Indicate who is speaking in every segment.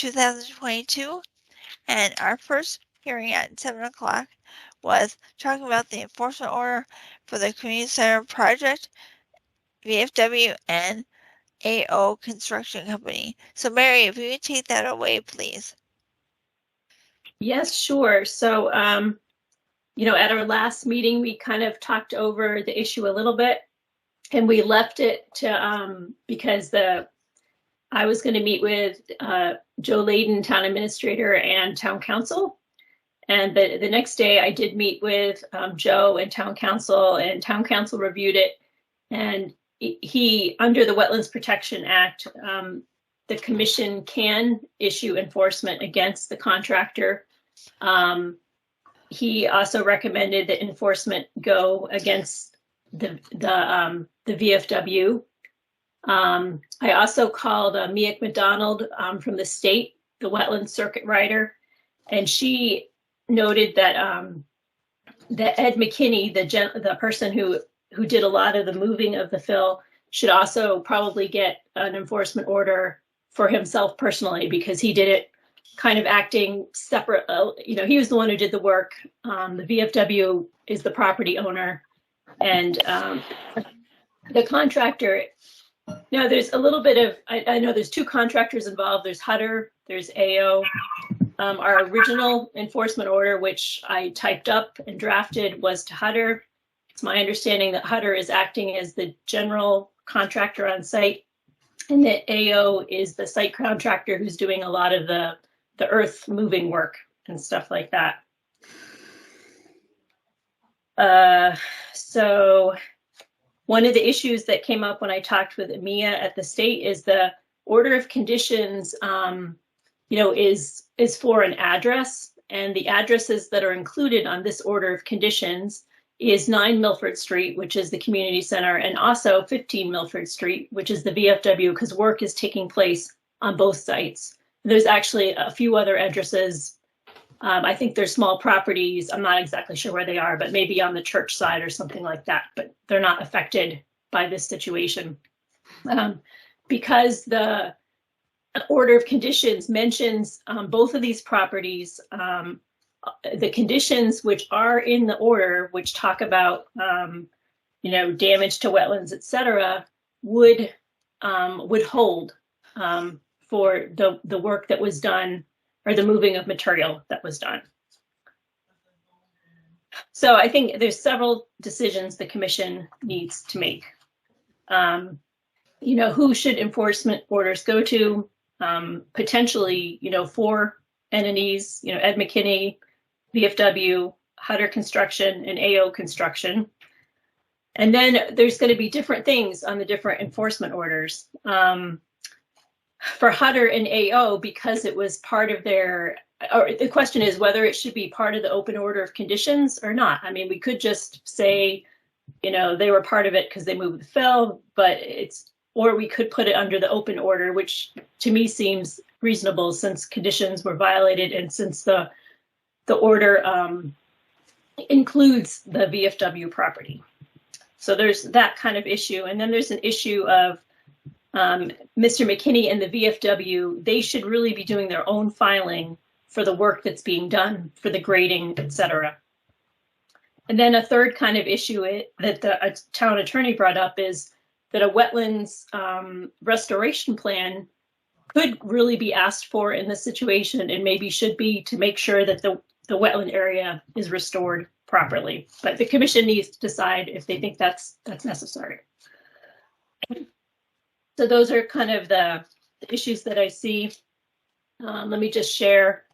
Speaker 1: 2022. And our first hearing at 7 o'clock was talking about the enforcement order for the community center project, VFW, and AO Construction Company. So Mary, if you could take that away, please.
Speaker 2: Yes, sure. So, at our last meeting, we kind of talked over the issue a little bit, and we left it to, because I was going to meet with Joe Layden, town administrator, and town council. And the next day I did meet with Joe and town council reviewed it. And he, under the Wetlands Protection Act, the commission can issue enforcement against the contractor. He also recommended that enforcement go against the VFW. I also called Miek McDonald from the state, the wetland circuit rider, and she noted that that Ed McKinney, the person who did a lot of the moving of the fill, should also probably get an enforcement order for himself personally, because he did it kind of acting separate. He was the one who did the work. The VFW is the property owner, and the contractor. Now, there's a little bit of, I know there's two contractors involved. There's Hutter, there's AO. Our original enforcement order, which I typed up and drafted, was to Hutter. It's my understanding that Hutter is acting as the general contractor on site, and that AO is the site contractor who's doing a lot of the earth moving work and stuff like that. So one of the issues that came up when I talked with Mia at the state is the order of conditions, is for an address, and the addresses that are included on this order of conditions is 9 Milford Street, which is the community center, and also 15 Milford Street, which is the VFW, because work is taking place on both sites. There's actually a few other addresses. I think they're small properties. I'm not exactly sure where they are, but maybe on the church side or something like that, but they're not affected by this situation. Because the order of conditions mentions both of these properties, the conditions which are in the order, which talk about damage to wetlands, etc., would hold for the work that was done, or the moving of material that was done. So I think there's several decisions the commission needs to make. Who should enforcement orders go to? Potentially, 4 entities, Ed McKinney, VFW, Hutter Construction, and AO Construction. And then there's going to be different things on the different enforcement orders. For Hutter and AO, because it was part of their, or the question is whether it should be part of the open order of conditions or not. I mean, we could just say, they were part of it because they moved the fill, but or we could put it under the open order, which to me seems reasonable since conditions were violated and since the order includes the VFW property. So there's that kind of issue. And then there's an issue of Mr. McKinney and the VFW, they should really be doing their own filing for the work that's being done, for the grading, etc. And then a third kind of issue that the town attorney brought up is that a wetlands restoration plan could really be asked for in this situation, and maybe should be, to make sure that the wetland area is restored properly. But the commission needs to decide if they think that's necessary. So those are kind of the issues that I see. Let me just share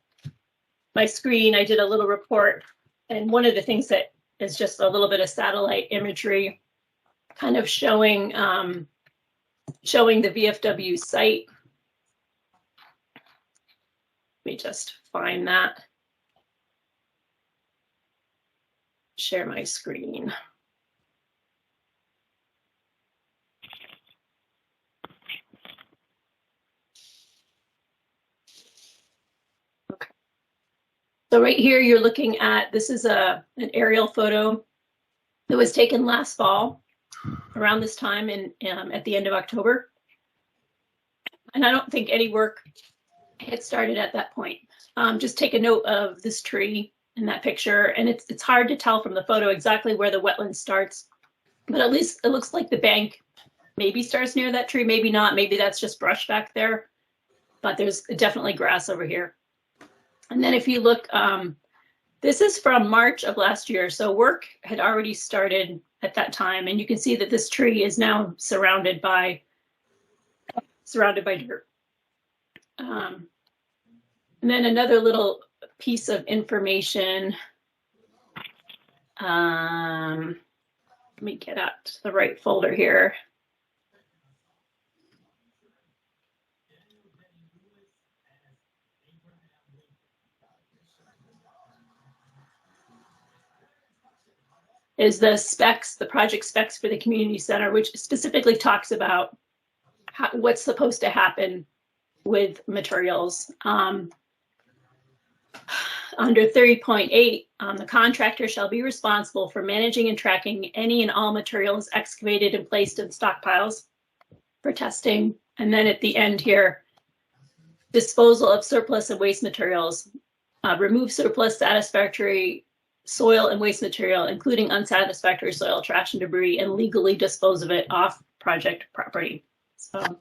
Speaker 2: my screen. I did a little report, and one of the things that is just a little bit of satellite imagery, kind of showing the VFW site. Let me just find that. Share my screen. Okay. So right here, you're looking at, this is an aerial photo that was taken last fall around this time at the end of October. And I don't think any work it started at that point. Just take a note of this tree in that picture, and it's hard to tell from the photo exactly where the wetland starts, but at least it looks like the bank maybe starts near that tree, maybe not, maybe that's just brush back there, but there's definitely grass over here. And then if you look, this is from March of last year, so work had already started at that time, and you can see that this tree is now surrounded by dirt. And then another little piece of information. Let me get out to the right folder here. Is the specs, the project specs for the community center, which specifically talks about what's supposed to happen with materials. Under 30.8, the contractor shall be responsible for managing and tracking any and all materials excavated and placed in stockpiles for testing. And then at the end here, disposal of surplus and waste materials, remove surplus, satisfactory soil and waste material, including unsatisfactory soil, trash, and debris, and legally dispose of it off project property. So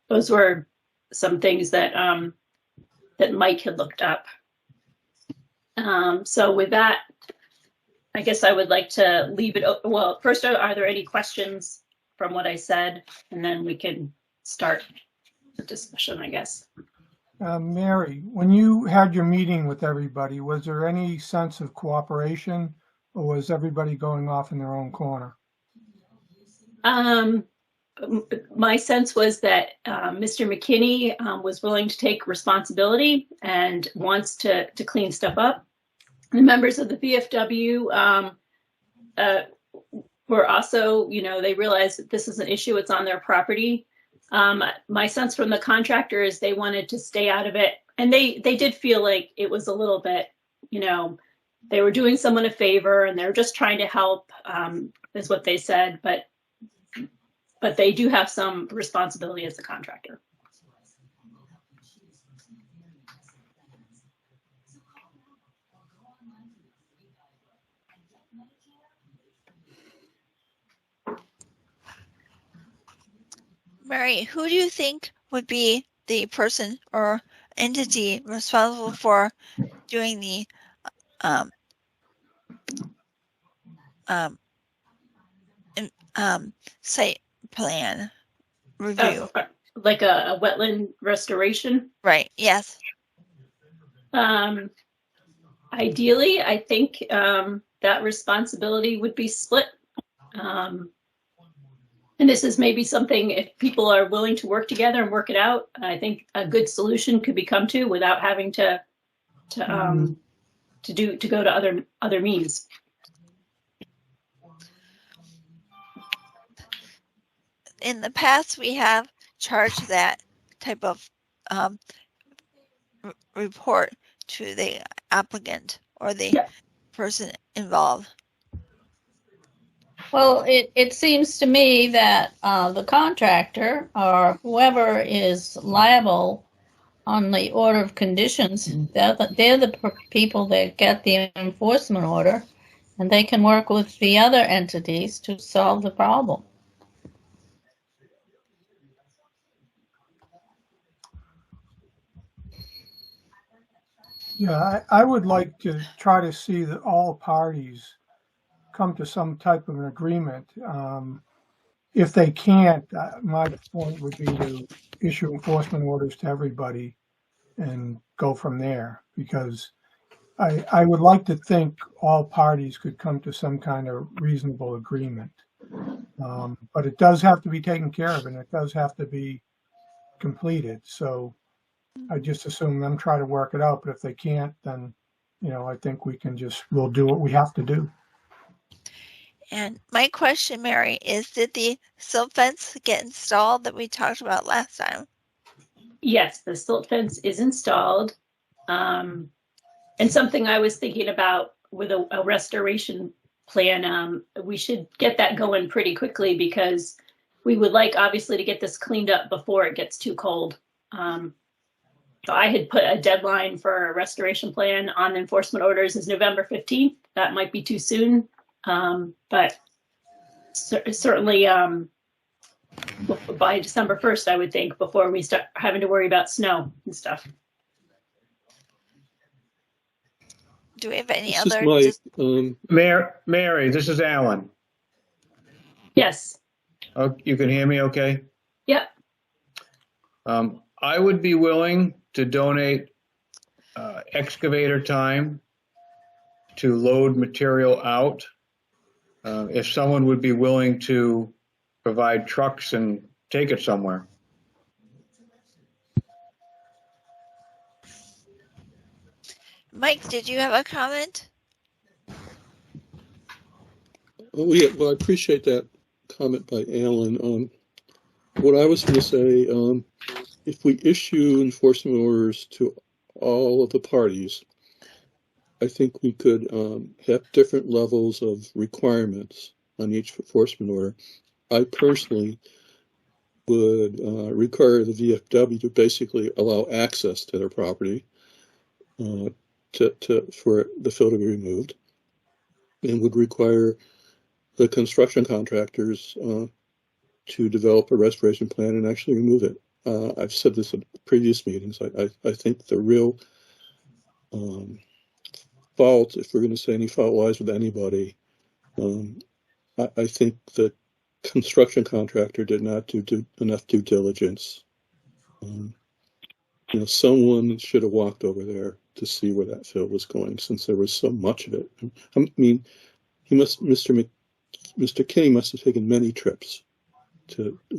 Speaker 2: those were some things that that Mike had looked up. So with that, I guess I would like to leave it. Well, first, are there any questions from what I said? And then we can start the discussion, I guess.
Speaker 3: Mary, when you had your meeting with everybody, was there any sense of cooperation, or was everybody going off in their own corner?
Speaker 2: My sense was that Mr. McKinney was willing to take responsibility and wants to clean stuff up. The members of the VFW were also, they realized that this is an issue, it's on their property. My sense from the contractor is they wanted to stay out of it. And they did feel like it was a little bit, they were doing someone a favor and they're just trying to help, is what they said. But they do have some responsibility as a contractor.
Speaker 1: Mary, who do you think would be the person or entity responsible for doing the site plan review?
Speaker 2: Like a wetland restoration?
Speaker 1: Right, yes.
Speaker 2: Ideally, I think that responsibility would be split. And this is maybe something, if people are willing to work together and work it out, I think a good solution could be come to without having to go to other means.
Speaker 1: In the past, we have charged that type of report to the applicant or the person involved.
Speaker 4: Well, it seems to me that the contractor or whoever is liable on the order of conditions, they're the people that get the enforcement order, and they can work with the other entities to solve the problem.
Speaker 3: Yeah, I would like to try to see that all parties come to some type of an agreement. If they can't, my point would be to issue enforcement orders to everybody and go from there, because I would like to think all parties could come to some kind of reasonable agreement. But it does have to be taken care of and it does have to be completed. So I just assume them try to work it out, but if they can't, then, I think we'll do what we have to do.
Speaker 1: And my question, Mary, is did the silt fence get installed that we talked about last time?
Speaker 2: Yes, the silt fence is installed. And something I was thinking about with a restoration plan, we should get that going pretty quickly because we would like, obviously, to get this cleaned up before it gets too cold. So I had put a deadline for a restoration plan on enforcement orders as November 15th. That might be too soon, but certainly by December 1st, I would think, before we start having to worry about snow and stuff.
Speaker 1: Do we have any
Speaker 5: This is
Speaker 1: other?
Speaker 5: Mike.
Speaker 6: Mary, this is Alan.
Speaker 2: Yes.
Speaker 6: Oh, you can hear me okay?
Speaker 2: Yep.
Speaker 6: I would be willing to donate excavator time to load material out. If someone would be willing to provide trucks and take it somewhere.
Speaker 1: Mike, did you have a comment?
Speaker 5: Oh yeah, well I appreciate that comment by Alan. What I was going to say, if we issue enforcement orders to all of the parties, I think we could have different levels of requirements on each enforcement order. I personally would require the VFW to basically allow access to their property for the fill to be removed, and would require the construction contractors to develop a restoration plan and actually remove it. I've said this in previous meetings. I think the real fault, if we're going to say any fault lies with anybody, I think the construction contractor did not do enough due diligence. Someone should have walked over there to see where that fill was going, since there was so much of it. I mean, Mr. Kinney must have taken many trips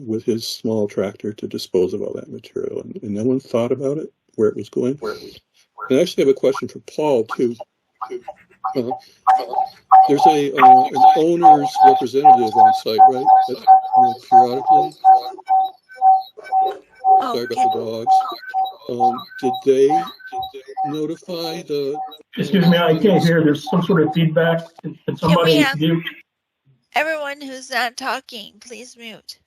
Speaker 5: with his small tractor to dispose of all that material, and no one thought about it, where it was going. And I actually have a question for Paul too. There's an owner's representative on site, right? Periodically. Sorry about the dogs. Did they notify the?
Speaker 7: Excuse me, I can't hear. There's some sort of feedback. Can somebody mute?
Speaker 1: Everyone who's not talking, please mute.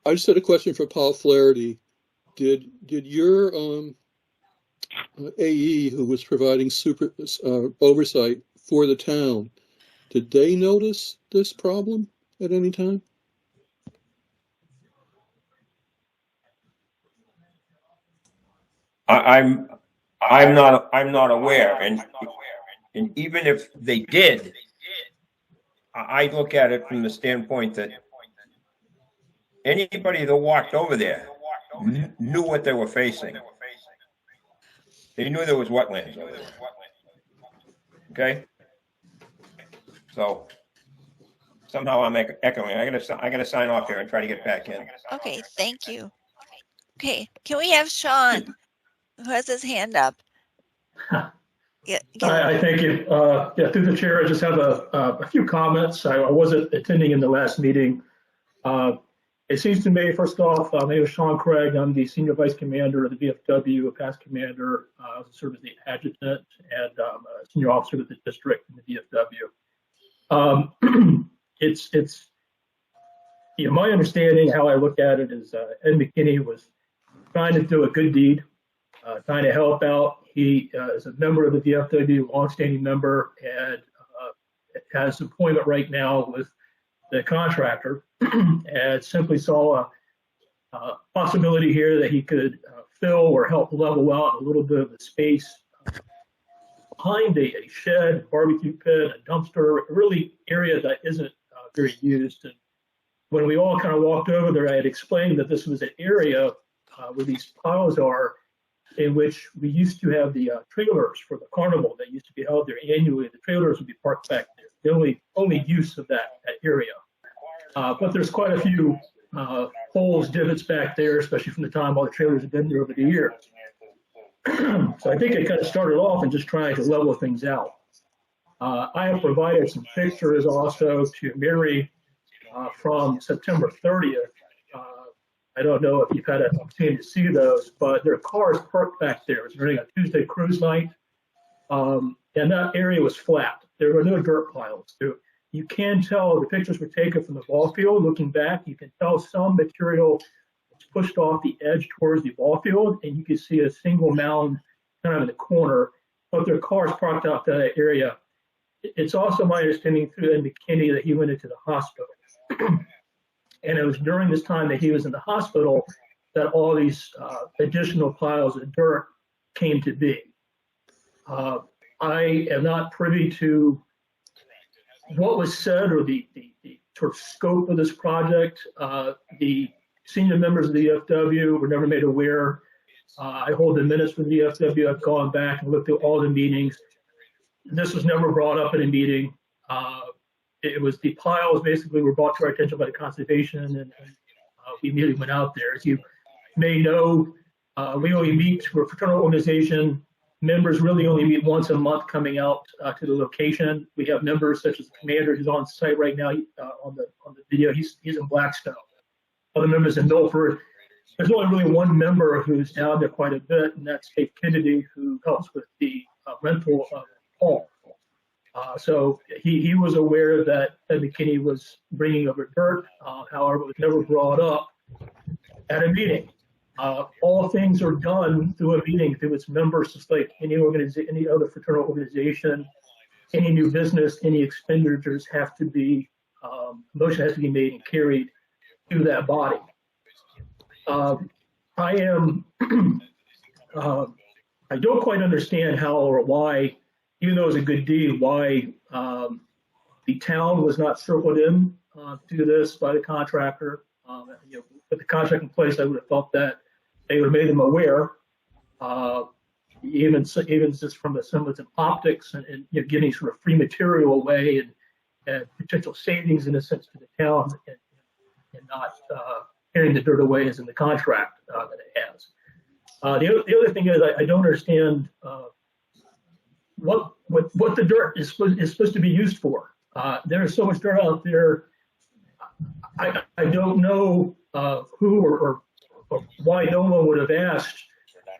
Speaker 5: I just had a question for Paul Flaherty. Did your AE, who was providing oversight for the town, did they notice this problem at any time?
Speaker 8: I'm not aware, and even if they did, I look at it from the standpoint that anybody that walked over there knew what they were facing. They knew there was wetlands over there. Okay, so somehow I'm echoing. I gotta sign off here and try to get back in.
Speaker 1: Okay, thank you. Okay, can we have Sean, who has his hand up?
Speaker 7: I thank you. Through the chair, I just have a few comments. I wasn't attending in the last meeting. It seems to me, first off, my name is Sean Craig. I'm the Senior Vice Commander of the VFW, a past commander. I also serve as the adjutant and a senior officer of the district in the VFW. It's my understanding, how I look at it is Ed McKinney was trying to do a good deed, trying to help out. He is a member of the VFW, longstanding member, and has employment right now with the contractor, and simply saw a possibility here that he could fill or help level out a little bit of the space behind a shed, barbecue pit, a dumpster, really area that isn't very used. And when we all kind of walked over there, I had explained that this was an area where these piles are, in which we used to have the trailers for the carnival that used to be held there annually. The trailers would be parked back there. The only use of that area. But there's quite a few holes, divots back there, especially from the time all the trailers have been there over the years. So I think it kind of started off in just trying to level things out. I have provided some pictures also to Mary from September 30th. I don't know if you've had an opportunity to see those, but there are cars parked back there. It was during a Tuesday cruise night, and that area was flat. There were no dirt piles. You can tell the pictures were taken from the ball field. Looking back, you can tell some material was pushed off the edge towards the ball field, and you can see a single mound kind of in the corner. But there are cars parked out that area. It's also my understanding through Ed McKinney that he went into the hospital. And it was during this time that he was in the hospital that all these additional piles of dirt came to be. I am not privy to what was said or the sort of scope of this project. The senior members of the VFW were never made aware. I hold the minutes from the VFW. I've gone back and looked at all the meetings. This was never brought up in a meeting. It was the piles basically were brought to our attention by the conservation, and we immediately went out there. As you may know, we only meet, we're a fraternal organization. Members really only meet once a month coming out to the location. We have members such as the commander who's on site right now on the video. He's in Blackstone. Other members in Milford. There's only really one member who's down there quite a bit, and that's Dave Kennedy, who helps with the rental of Paul. So he was aware that Ed McKinney was bringing over dirt. However, it was never brought up at a meeting. All things are done through a meeting through its members, just like any other fraternal organization. Any new business, any expenditures have to be, motion has to be made and carried through that body. I don't quite understand how or why, even though it was a good deed, why the town was not circled in to do this by the contractor. With the contract in place, I would have thought that they would have made them aware, even just from the semblance of optics and giving sort of free material away and potential savings in a sense to the town, and not carrying the dirt away as in the contract that it has. The other thing is I don't understand what the dirt is supposed to be used for. There's so much dirt out there. I don't know who or why no one would have asked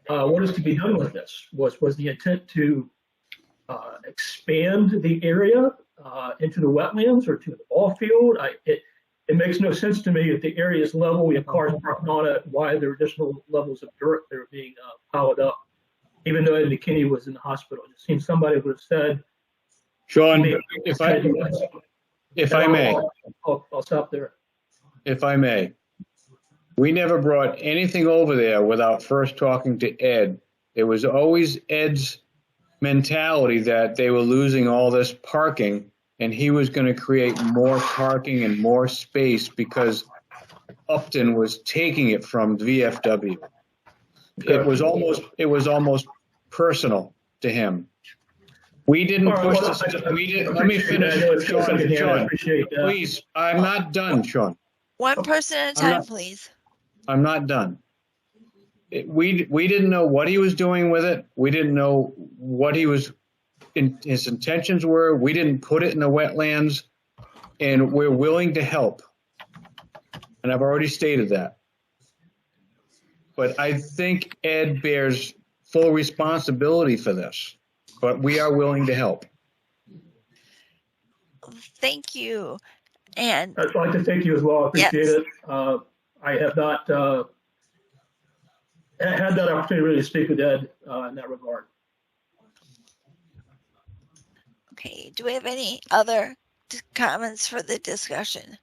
Speaker 7: what is to be done with this. Was the intent to expand the area into the wetlands or to the ball field? It makes no sense to me if the area is level, we have cars parked on it, why there are additional levels of dirt that are being piled up, even though Ed McKinney was in the hospital. It seems somebody would have said,
Speaker 6: Sean, if I may,
Speaker 7: I'll stop there.
Speaker 6: if I may, we never brought anything over there without first talking to Ed. It was always Ed's mentality that they were losing all this parking, and he was going to create more parking and more space because Upton was taking it from the VFW. It was almost personal to him. We didn't push this. Let me finish, Sean, please. I'm not done, Sean.
Speaker 1: One person at a time, please.
Speaker 6: I'm not done. We didn't know what he was doing with it. We didn't know what his intentions were. We didn't put it in the wetlands, and we're willing to help. And I've already stated that. But I think Ed bears full responsibility for this, but we are willing to help.
Speaker 1: Thank you. And
Speaker 7: I'd like to thank you as well. I appreciate it. I have not had that opportunity really to speak with Ed in that regard.
Speaker 1: okay, do we have any other comments for the discussion?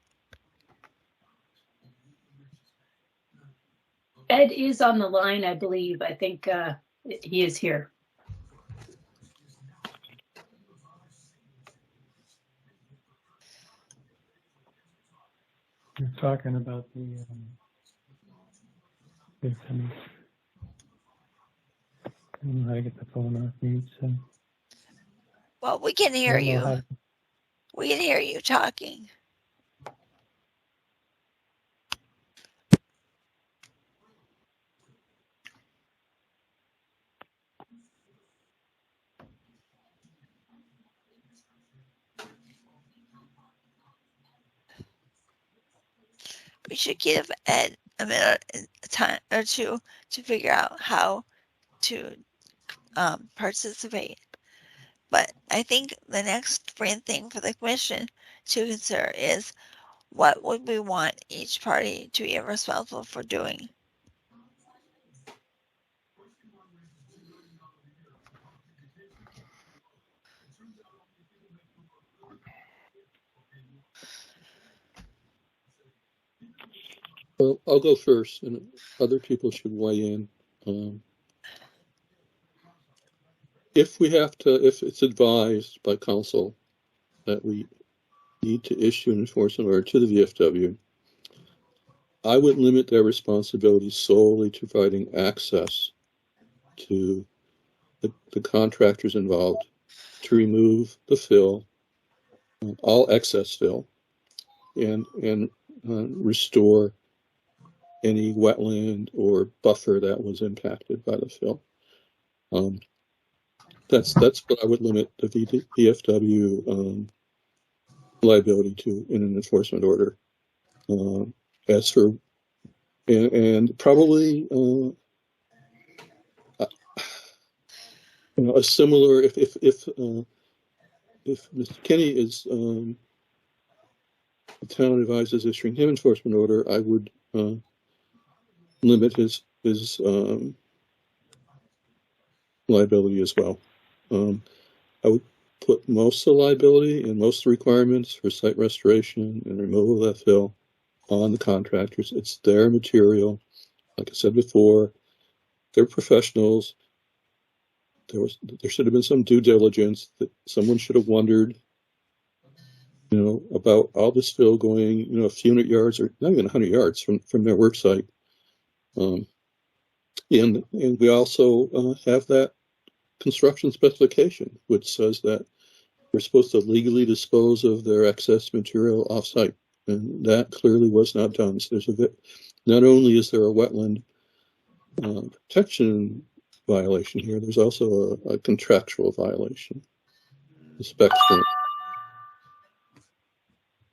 Speaker 2: Ed is on the line, I believe. I think he is here.
Speaker 9: You're talking about the I get the phone off mute. So.
Speaker 1: Well, we can hear you. We can hear you talking. We should give Ed a minute, a time or two to figure out how to participate. But I think the next main thing for the commission to consider is what would we want each party to be responsible for doing?
Speaker 5: Well, I'll go first, and other people should weigh in. If it's advised by council that we need to issue an enforcement order to the VFW, I would limit their responsibility solely to providing access to the contractors involved to remove the fill, all excess fill, and restore any wetland or buffer that was impacted by the fill. That's what I would limit the VFW liability to in an enforcement order. As for and probably a similar if Mr. Kenny is the town advises issuing him enforcement order, I would limit his liability as well. I would put most of the liability and most of the requirements for site restoration and removal of that fill on the contractors. It's their material. Like I said before, they're professionals. There should have been some due diligence that someone should have wondered, about all this fill going, a few hundred yards or not even 100 yards from their work site. And we also have that construction specification, which says that we're supposed to legally dispose of their excess material off-site, and that clearly was not done. So not only is there a wetland protection violation here, there's also a contractual violation. The specs weren't.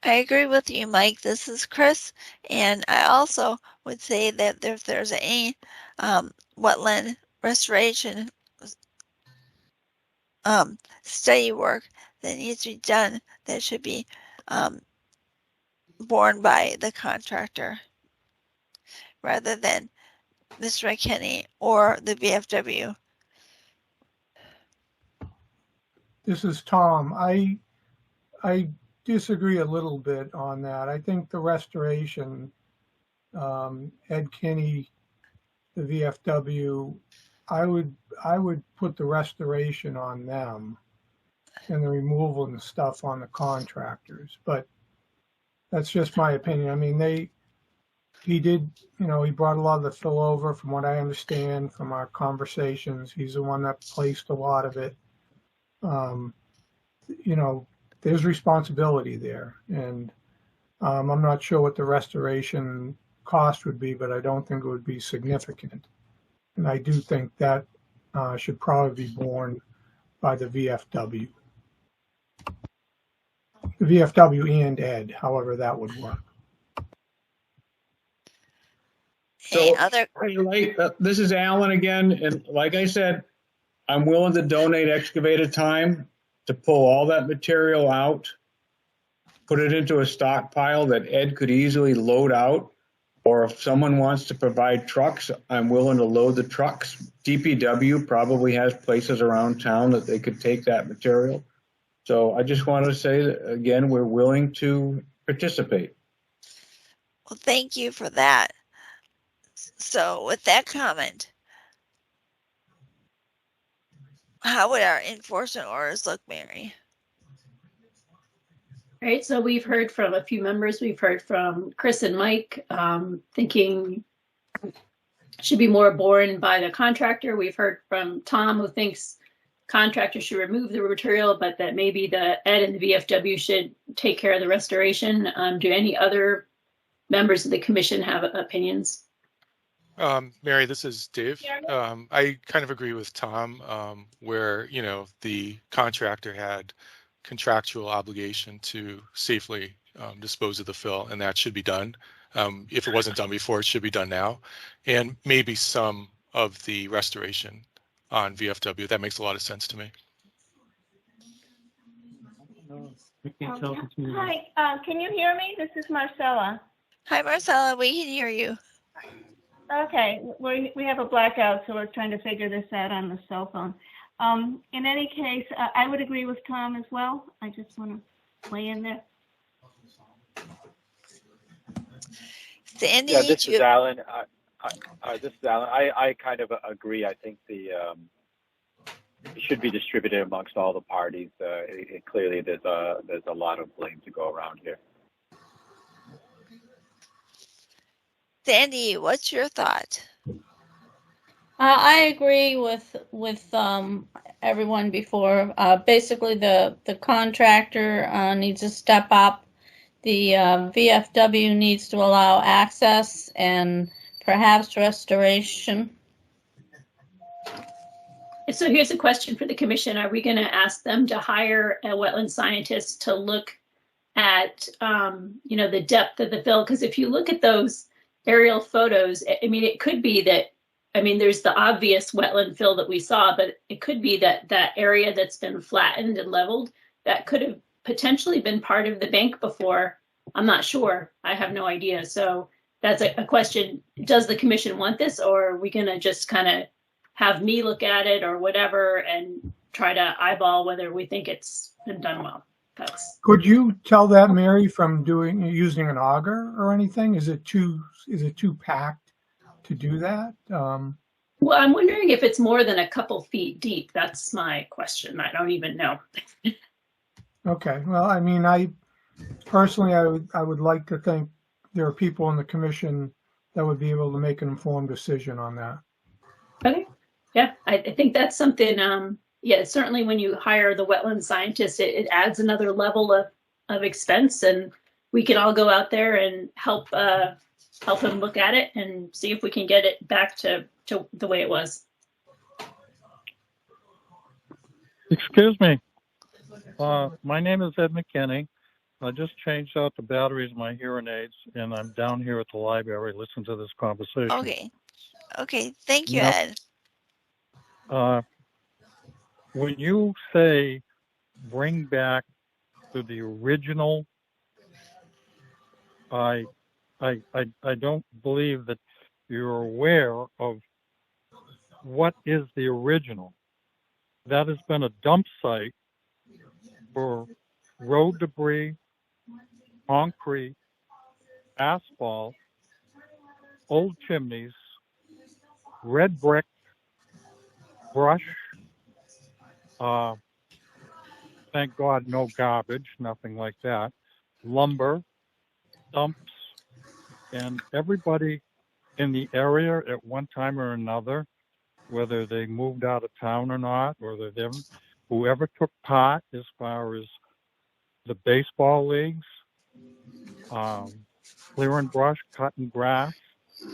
Speaker 1: I agree with you, Mike. This is Chris, and I also would say that if there's any wetland restoration study work that needs to be done, that should be borne by the contractor rather than Mr. McKinney or the VFW.
Speaker 3: This is Tom. I disagree a little bit on that. I think the restoration, Ed Kinney, the VFW, I would put the restoration on them and the removal and stuff on the contractors. But that's just my opinion. I mean, he did, he brought a lot of the fill over from what I understand from our conversations. He's the one that placed a lot of it. There's responsibility there. And I'm not sure what the restoration cost would be, but I don't think it would be significant. And I do think that should probably be borne by the VFW. The VFW and Ed, however that would work.
Speaker 6: So this is Alan again, and like I said, I'm willing to donate excavator time to pull all that material out, put it into a stockpile that Ed could easily load out, or if someone wants to provide trucks, I'm willing to load the trucks. DPW probably has places around town that they could take that material. So I just want to say that, again, we're willing to participate.
Speaker 1: Well, thank you for that. So with that comment, how would our enforcement orders look, Mary?
Speaker 2: All right, so we've heard from a few members. We've heard from Chris and Mike thinking should be more borne by the contractor. We've heard from Tom, who thinks contractors should remove the material, but that maybe the Ed and the VFW should take care of the restoration. Do any other members of the commission have opinions?
Speaker 10: Mary, this is Dave. I kind of agree with Tom, where, the contractor had contractual obligation to safely dispose of the fill, and that should be done. If it wasn't done before, it should be done now. And maybe some of the restoration on VFW. That makes a lot of sense to me.
Speaker 9: No, we can't tell if it's me.
Speaker 11: Hi, can you hear me? This is Marcella.
Speaker 1: Hi, Marcella. We can hear you.
Speaker 11: Okay, we have a blackout, so we're trying to figure this out on the cell phone. In any case, I would agree with Tom as well. I just want to weigh in there.
Speaker 1: Sandy,
Speaker 12: Yeah, this is Alan. This is Alan. I kind of agree. I think it should be distributed amongst all the parties. Clearly, there's a lot of blame to go around here.
Speaker 1: Sandy, what's your thought?
Speaker 4: I agree with everyone before. Basically, the contractor needs to step up. The VFW needs to allow access and perhaps restoration.
Speaker 2: So here's a question for the commission. Are we going to ask them to hire a wetland scientist to look at, the depth of the fill? Because if you look at those aerial photos, I mean, it could be that, there's the obvious wetland fill that we saw, but it could be that that area that's been flattened and leveled, that could have potentially been part of the bank before. I'm not sure. I have no idea. So that's a question. Does the commission want this, or are we going to just kind of have me look at it or whatever and try to eyeball whether we think it's been done well?
Speaker 3: Could you tell that, Mary, from using an auger or anything? Is it too packed to do that?
Speaker 2: Well, I'm wondering if it's more than a couple feet deep. That's my question. I don't even know.
Speaker 3: Okay. Well, I personally, I would like to think there are people in the commission that would be able to make an informed decision on that.
Speaker 2: Okay. Yeah, I think that's something. Certainly when you hire the wetland scientist, it adds another level of expense, and we can all go out there and help him look at it and see if we can get it back to the way it was.
Speaker 9: Excuse me. My name is Ed McKinney. I just changed out the batteries in my hearing aids, and I'm down here at the library listening to this conversation.
Speaker 1: Okay. Thank you, Ed.
Speaker 9: When you say bring back to the original, I don't believe that you're aware of what is the original. That has been a dump site for road debris, concrete, asphalt, old chimneys, red brick, brush. Thank God, no garbage, nothing like that. Lumber, dumps, and everybody in the area at one time or another, whether they moved out of town or not, or whoever took part as far as the baseball leagues, clearing brush, cutting grass,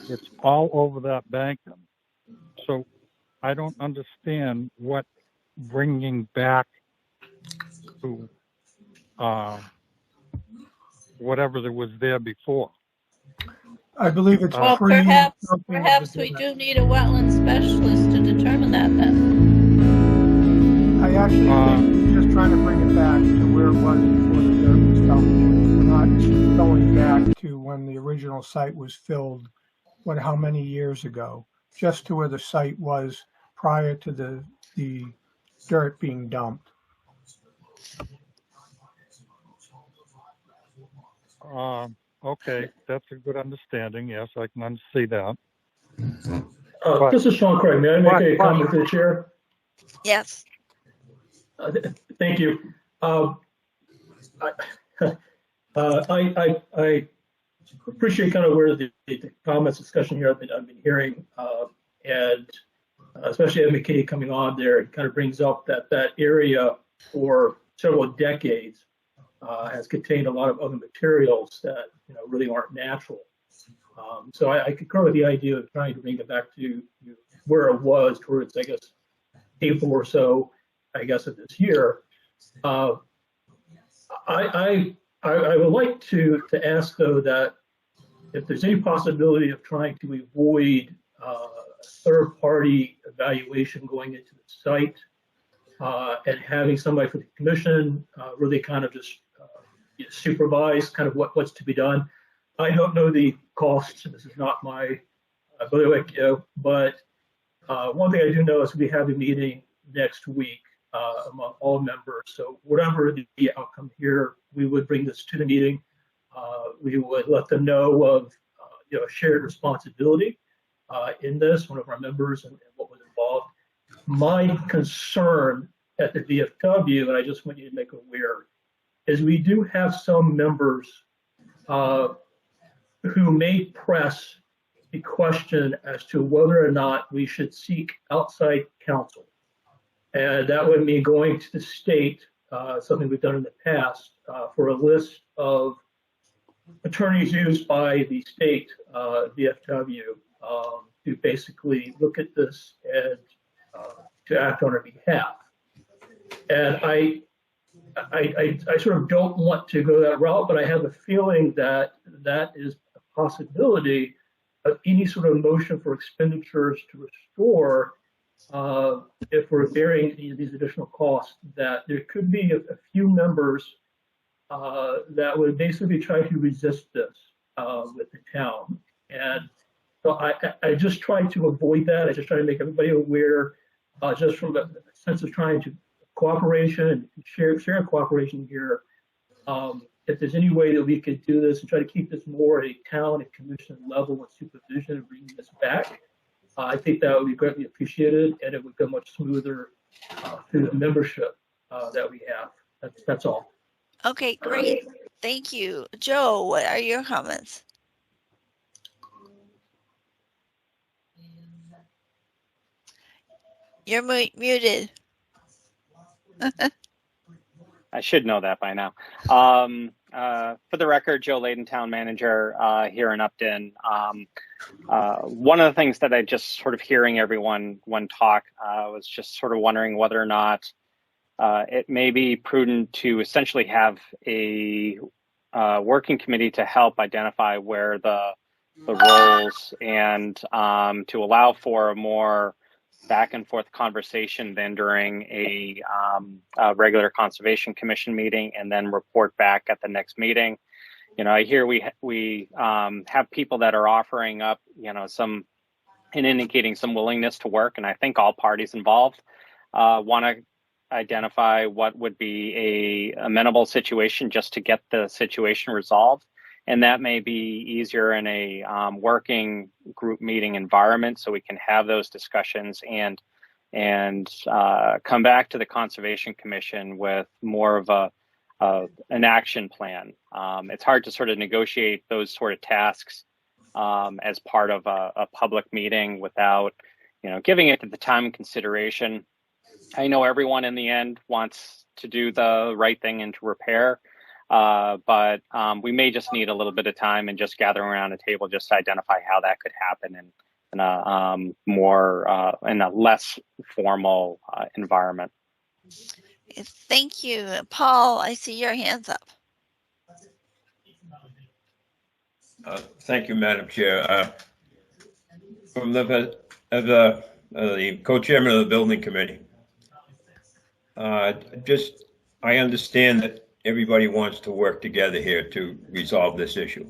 Speaker 9: it's all over that banking. So I don't understand what bringing back to whatever that was there before.
Speaker 3: I believe it's
Speaker 4: well,
Speaker 3: free.
Speaker 4: perhaps we do need a wetland specialist to determine that then.
Speaker 3: I actually think we're just trying to bring it back to where it was before the dirt was dumped. We're not going back to when the original site was filled, how many years ago, just to where the site was prior to the dirt being dumped.
Speaker 9: Okay, that's a good understanding. Yes, I can see that.
Speaker 7: This is Sean Craig. May I make a comment to the chair?
Speaker 1: Yes.
Speaker 7: Thank you. I appreciate kind of where the comments discussion here I've been hearing, and especially Ed McKinney coming on there, it kind of brings up that area for several decades has contained a lot of other materials that really aren't natural. So I concur with the idea of trying to bring it back to where it was towards, I guess, April or so, I guess, of this year. I would like to ask, though, that if there's any possibility of trying to avoid third-party evaluation going into the site, and having somebody for the commission really kind of just supervise kind of what's to be done. I don't know the costs. This is not my bailiwick, but one thing I do know is we have a meeting next week among all members. So whatever the outcome here, we would bring this to the meeting. We would let them know of shared responsibility in this, one of our members, and what was involved. My concern at the VFW, and I just want you to make aware, is we do have some members who may press the question as to whether or not we should seek outside counsel. And that would mean going to the state, something we've done in the past, for a list of attorneys used by the state VFW to basically look at this and to act on our behalf. And I sort of don't want to go that route, but I have a feeling that that is a possibility of any sort of motion for expenditures to restore if we're bearing these additional costs, that there could be a few members that would basically try to resist this with the town. And so I just try to avoid that. I just try to make everybody aware, just from a sense of trying to cooperation and share cooperation here. If there's any way that we could do this and try to keep this more at a town and commission level with supervision and bringing this back, I think that would be greatly appreciated, and it would go much smoother through the membership that we have. That's all.
Speaker 1: Okay, great. Thank you. Joe, what are your comments? You're muted.
Speaker 13: I should know that by now. For the record, Joe Layden, Town Manager here in Upton. One of the things that I just sort of hearing everyone talk was just sort of wondering whether or not it may be prudent to essentially have a working committee to help identify where the roles and to allow for a more back and forth conversation than during a regular Conservation Commission meeting, and then report back at the next meeting. I hear we have people that are offering up, some and indicating some willingness to work, and I think all parties involved want to identify what would be a amenable situation just to get the situation resolved. And that may be easier in a working group meeting environment, so we can have those discussions and come back to the Conservation Commission with more of an action plan. It's hard to sort of negotiate those sort of tasks as part of a public meeting without, giving it the time and consideration. I know everyone in the end wants to do the right thing and to repair. But we may just need a little bit of time and just gathering around a table just to identify how that could happen in a less formal environment.
Speaker 1: Thank you. Paul, I see your hands up.
Speaker 8: Thank you, Madam Chair. From the co-chairman of the building committee, I understand that everybody wants to work together here to resolve this issue.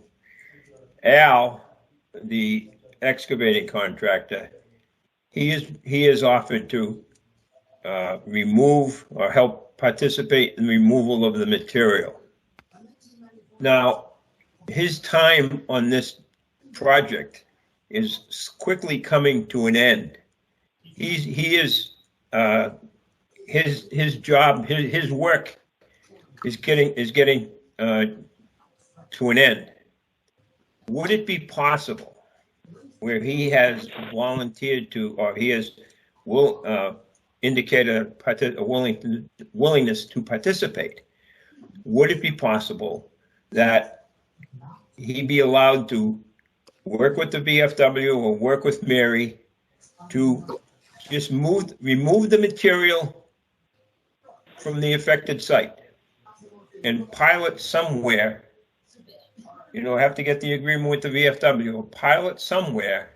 Speaker 8: Al, the excavating contractor, he is offered to remove or help participate in removal of the material. Now, his time on this project is quickly coming to an end. His job, his work is getting to an end. Would it be possible where he has volunteered to, or he has indicated a willingness to participate? Would it be possible that he be allowed to work with the VFW or work with Mary to just remove the material from the affected site and pilot somewhere, have to get the agreement with the VFW, or pilot somewhere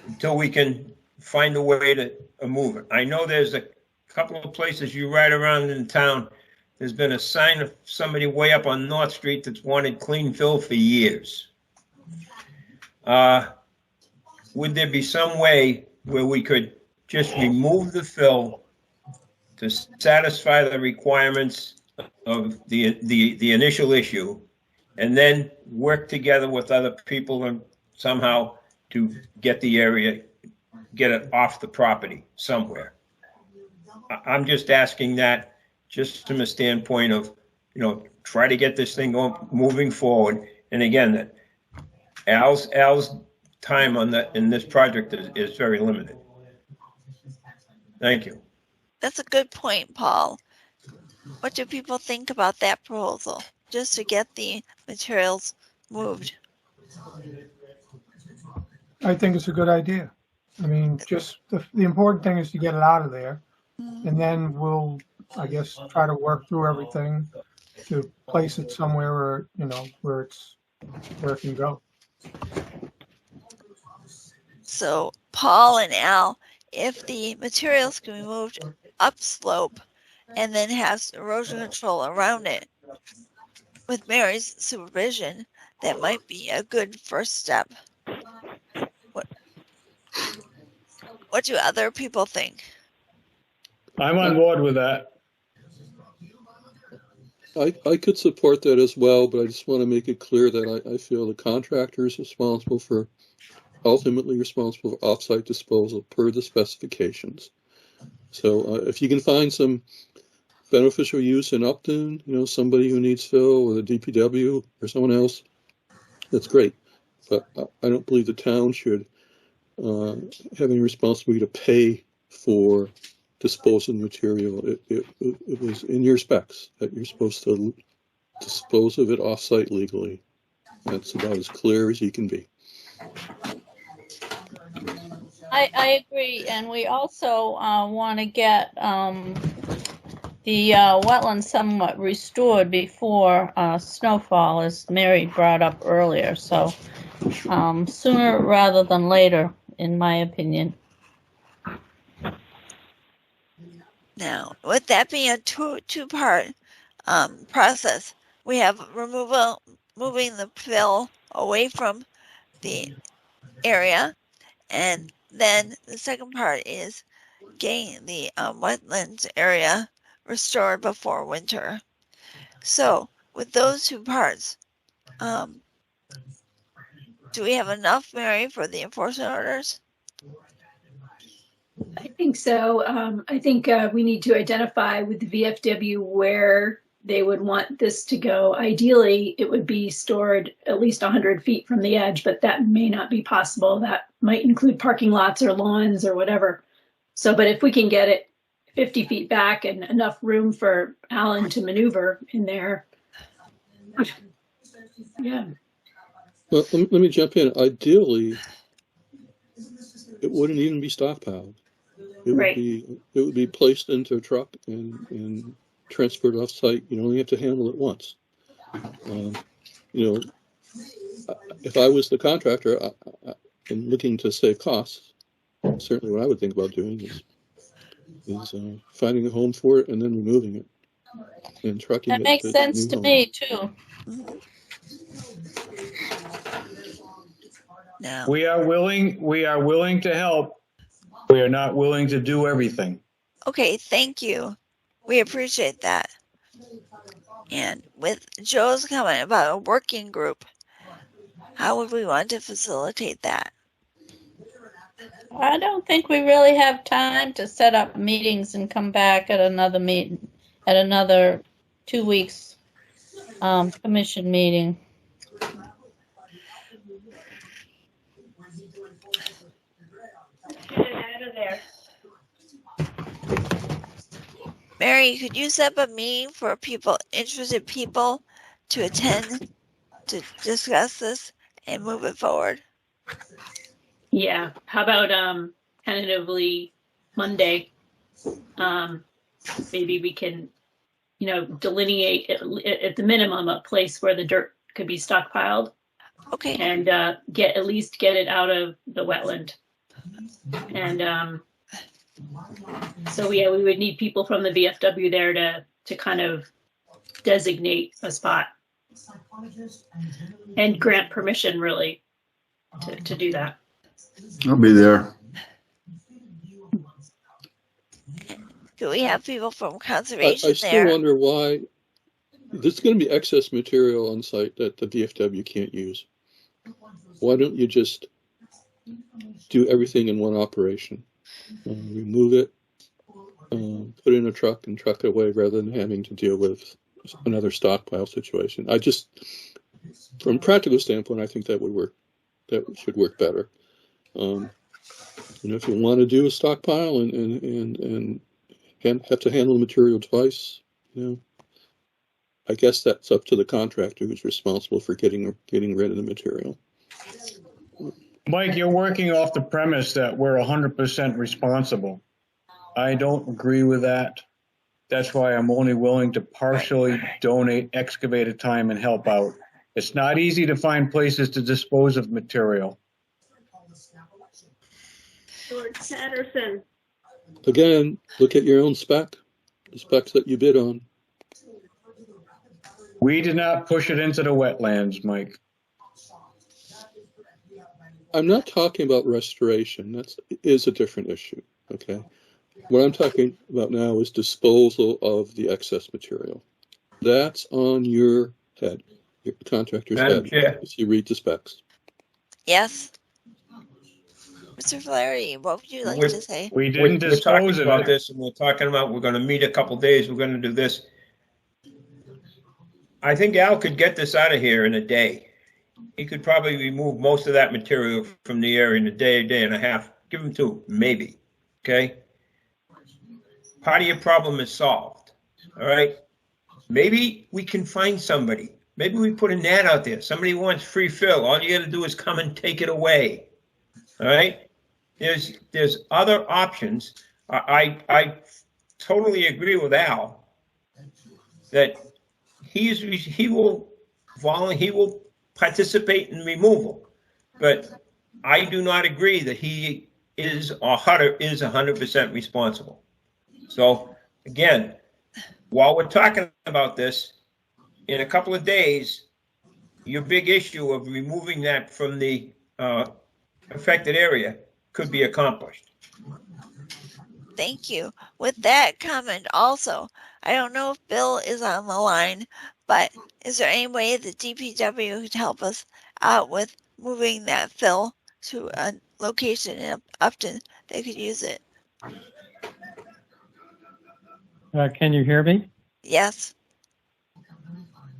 Speaker 8: until we can find a way to move it? I know there's couple of places you ride around in town, there's been a sign of somebody way up on North Street that's wanted clean fill for years. Would there be some way where we could just remove the fill to satisfy the requirements of the initial issue, and then work together with other people and somehow to get the area, get it off the property somewhere? I'm just asking that just from a standpoint of, try to get this thing going, moving forward. And again, that Al's time in this project is very limited. Thank you.
Speaker 1: That's a good point, Paul. What do people think about that proposal, just to get the materials moved?
Speaker 3: I think it's a good idea. I mean, just the important thing is to get it out of there. And then we'll, I guess, try to work through everything to place it somewhere where it can go.
Speaker 1: So Paul and Al, if the materials can be moved upslope and then have erosion control around it with Mary's supervision, that might be a good first step. What do other people think?
Speaker 6: I'm on board with that.
Speaker 5: I could support that as well, but I just want to make it clear that I feel the contractor is ultimately responsible for offsite disposal per the specifications. So if you can find some beneficial use in Upton, somebody who needs fill, or the DPW or someone else, that's great. But I don't believe the town should have any responsibility to pay for disposing material. It was in your specs that you're supposed to dispose of it off-site legally. That's about as clear as you can be.
Speaker 4: I agree, and we also want to get the wetlands somewhat restored before snowfall, as Mary brought up earlier. So sooner rather than later, in my opinion.
Speaker 1: Now, with that being a two-part process, we have moving the fill away from the area, and then the second part is getting the wetlands area restored before winter. So with those two parts, do we have enough, Mary, for the enforcement orders?
Speaker 2: I think so. I think we need to identify with the VFW where they would want this to go. Ideally, it would be stored at least 100 feet from the edge, but that may not be possible. That might include parking lots or lawns or whatever. So, but if we can get it 50 feet back and enough room for Alan to maneuver in there. Yeah.
Speaker 5: Well, let me jump in. Ideally, it wouldn't even be stockpiled. It would be placed into a truck and transferred off site. You only have to handle it once. If I was the contractor and looking to save costs, certainly what I would think about doing is finding a home for it and then removing it and trucking it.
Speaker 4: That makes sense to me too.
Speaker 1: No.
Speaker 6: We are willing to help. We are not willing to do everything.
Speaker 1: Okay, thank you. We appreciate that. And with Joe's comment about a working group, how would we want to facilitate that?
Speaker 4: I don't think we really have time to set up meetings and come back at another meeting, at another 2 weeks commission meeting.
Speaker 11: Get it out of there.
Speaker 1: Mary, could you set up a meeting for interested people to attend to discuss this and move it forward?
Speaker 2: Yeah. How about tentatively Monday? Maybe we can, delineate at the minimum a place where the dirt could be stockpiled.
Speaker 1: Okay.
Speaker 2: And get it out of the wetland. And So yeah, we would need people from the VFW there to kind of designate a spot and grant permission really to do that.
Speaker 14: I'll be there.
Speaker 1: Do we have people from conservation
Speaker 5: I still
Speaker 1: there?
Speaker 5: wonder why there's going to be excess material on site that the VFW can't use. Why don't you just do everything in one operation? Remove it, put it in a truck and truck it away rather than having to deal with another stockpile situation. I just, from a practical standpoint, I think that would work. That should work better. If you want to do a stockpile and have to handle the material twice, I guess that's up to the contractor who's responsible for getting rid of the material.
Speaker 6: Mike, you're working off the premise that we're 100% responsible. I don't agree with that. That's why I'm only willing to partially donate excavator time and help out. It's not easy to find places to dispose of material.
Speaker 11: George Patterson.
Speaker 5: Again, look at your own spec, the specs that you bid on.
Speaker 6: We did not push it into the wetlands, Mike.
Speaker 5: I'm not talking about restoration. That is a different issue, okay? What I'm talking about now is disposal of the excess material. That's on your head, your contractor's
Speaker 8: Madam
Speaker 5: head,
Speaker 8: Chair.
Speaker 5: if you read the specs.
Speaker 1: Yes. Mr. Flaherty, what would you like to say?
Speaker 6: We didn't
Speaker 8: We're talking
Speaker 6: dispose of
Speaker 8: about
Speaker 6: it.
Speaker 8: this, and we're talking about we're going to meet a couple days. We're going to do this. I think Al could get this out of here in a day. He could probably remove most of that material from the area in a day and a half. Give him two, maybe. Okay. Part of your problem is solved. All right. Maybe we can find somebody. Maybe we put an ad out there. Somebody wants free fill. All you got to do is come and take it away. All right. There's other options. I totally agree with Al that he will participate in removal, but I do not agree that he is 100% responsible. So again, while we're talking about this, in a couple of days, your big issue of removing that from the affected area could be accomplished.
Speaker 1: Thank you. With that comment also, I don't know if Bill is on the line, but is there any way the DPW could help us out with moving that fill to a location in Upton they could use it?
Speaker 15: Can you hear me?
Speaker 1: Yes.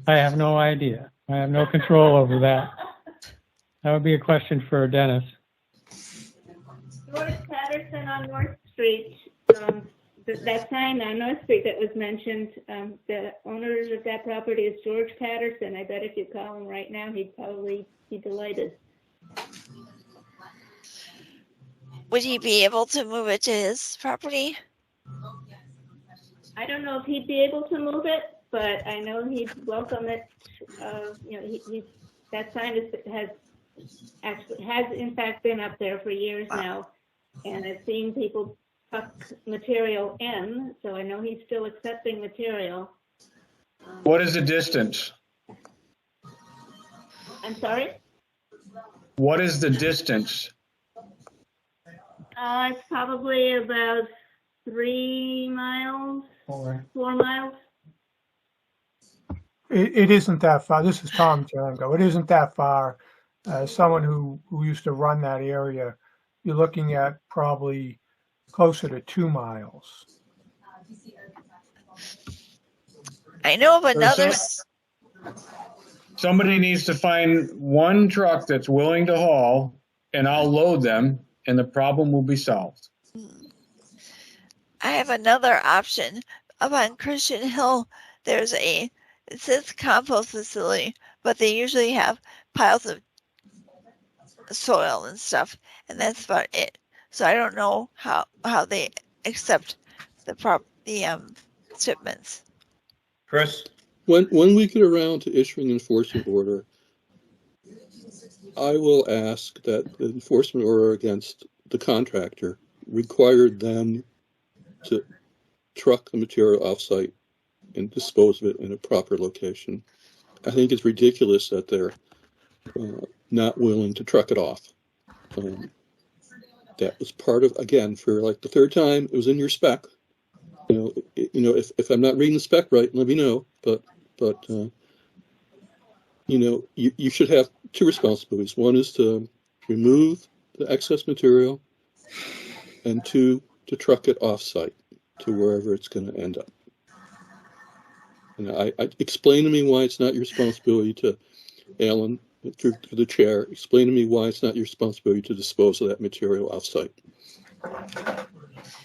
Speaker 15: I have no idea. I have no control over that. That would be a question for Dennis.
Speaker 11: George Patterson on North Street. That sign on North Street that was mentioned, the owner of that property is George Patterson. I bet if you call him right now, he'd probably be delighted.
Speaker 1: Would he be able to move it to his property?
Speaker 11: I don't know if he'd be able to move it, but I know he'd welcome it. That sign has in fact been up there for years now, and I've seen people tuck material in, so I know he's still accepting material.
Speaker 6: What is the distance?
Speaker 11: I'm sorry?
Speaker 6: What is the distance?
Speaker 11: It's probably about 3 miles, 4 miles.
Speaker 3: It isn't that far. This is Tom Jango. It isn't that far. Someone who used to run that area, you're looking at probably closer to 2 miles.
Speaker 1: I know of another.
Speaker 6: Somebody needs to find one truck that's willing to haul, and I'll load them, and the problem will be solved.
Speaker 1: I have another option. Up on Christian Hill, there's it says compost facility, but they usually have piles of soil and stuff, and that's about it. So I don't know how they accept the shipments.
Speaker 8: Chris?
Speaker 5: When we get around to issuing an enforcement order, I will ask that the enforcement order against the contractor required them to truck the material offsite and dispose of it in a proper location. I think it's ridiculous that they're not willing to truck it off. That was part of, again, for like the third time, it was in your spec. If I'm not reading the spec right, let me know. But you should have two responsibilities. One is to remove the excess material, and two, to truck it off-site to wherever it's going to end up. And I explain to me why it's not your responsibility to, Alan, through the chair, explain to me why it's not your responsibility to dispose of that material off-site.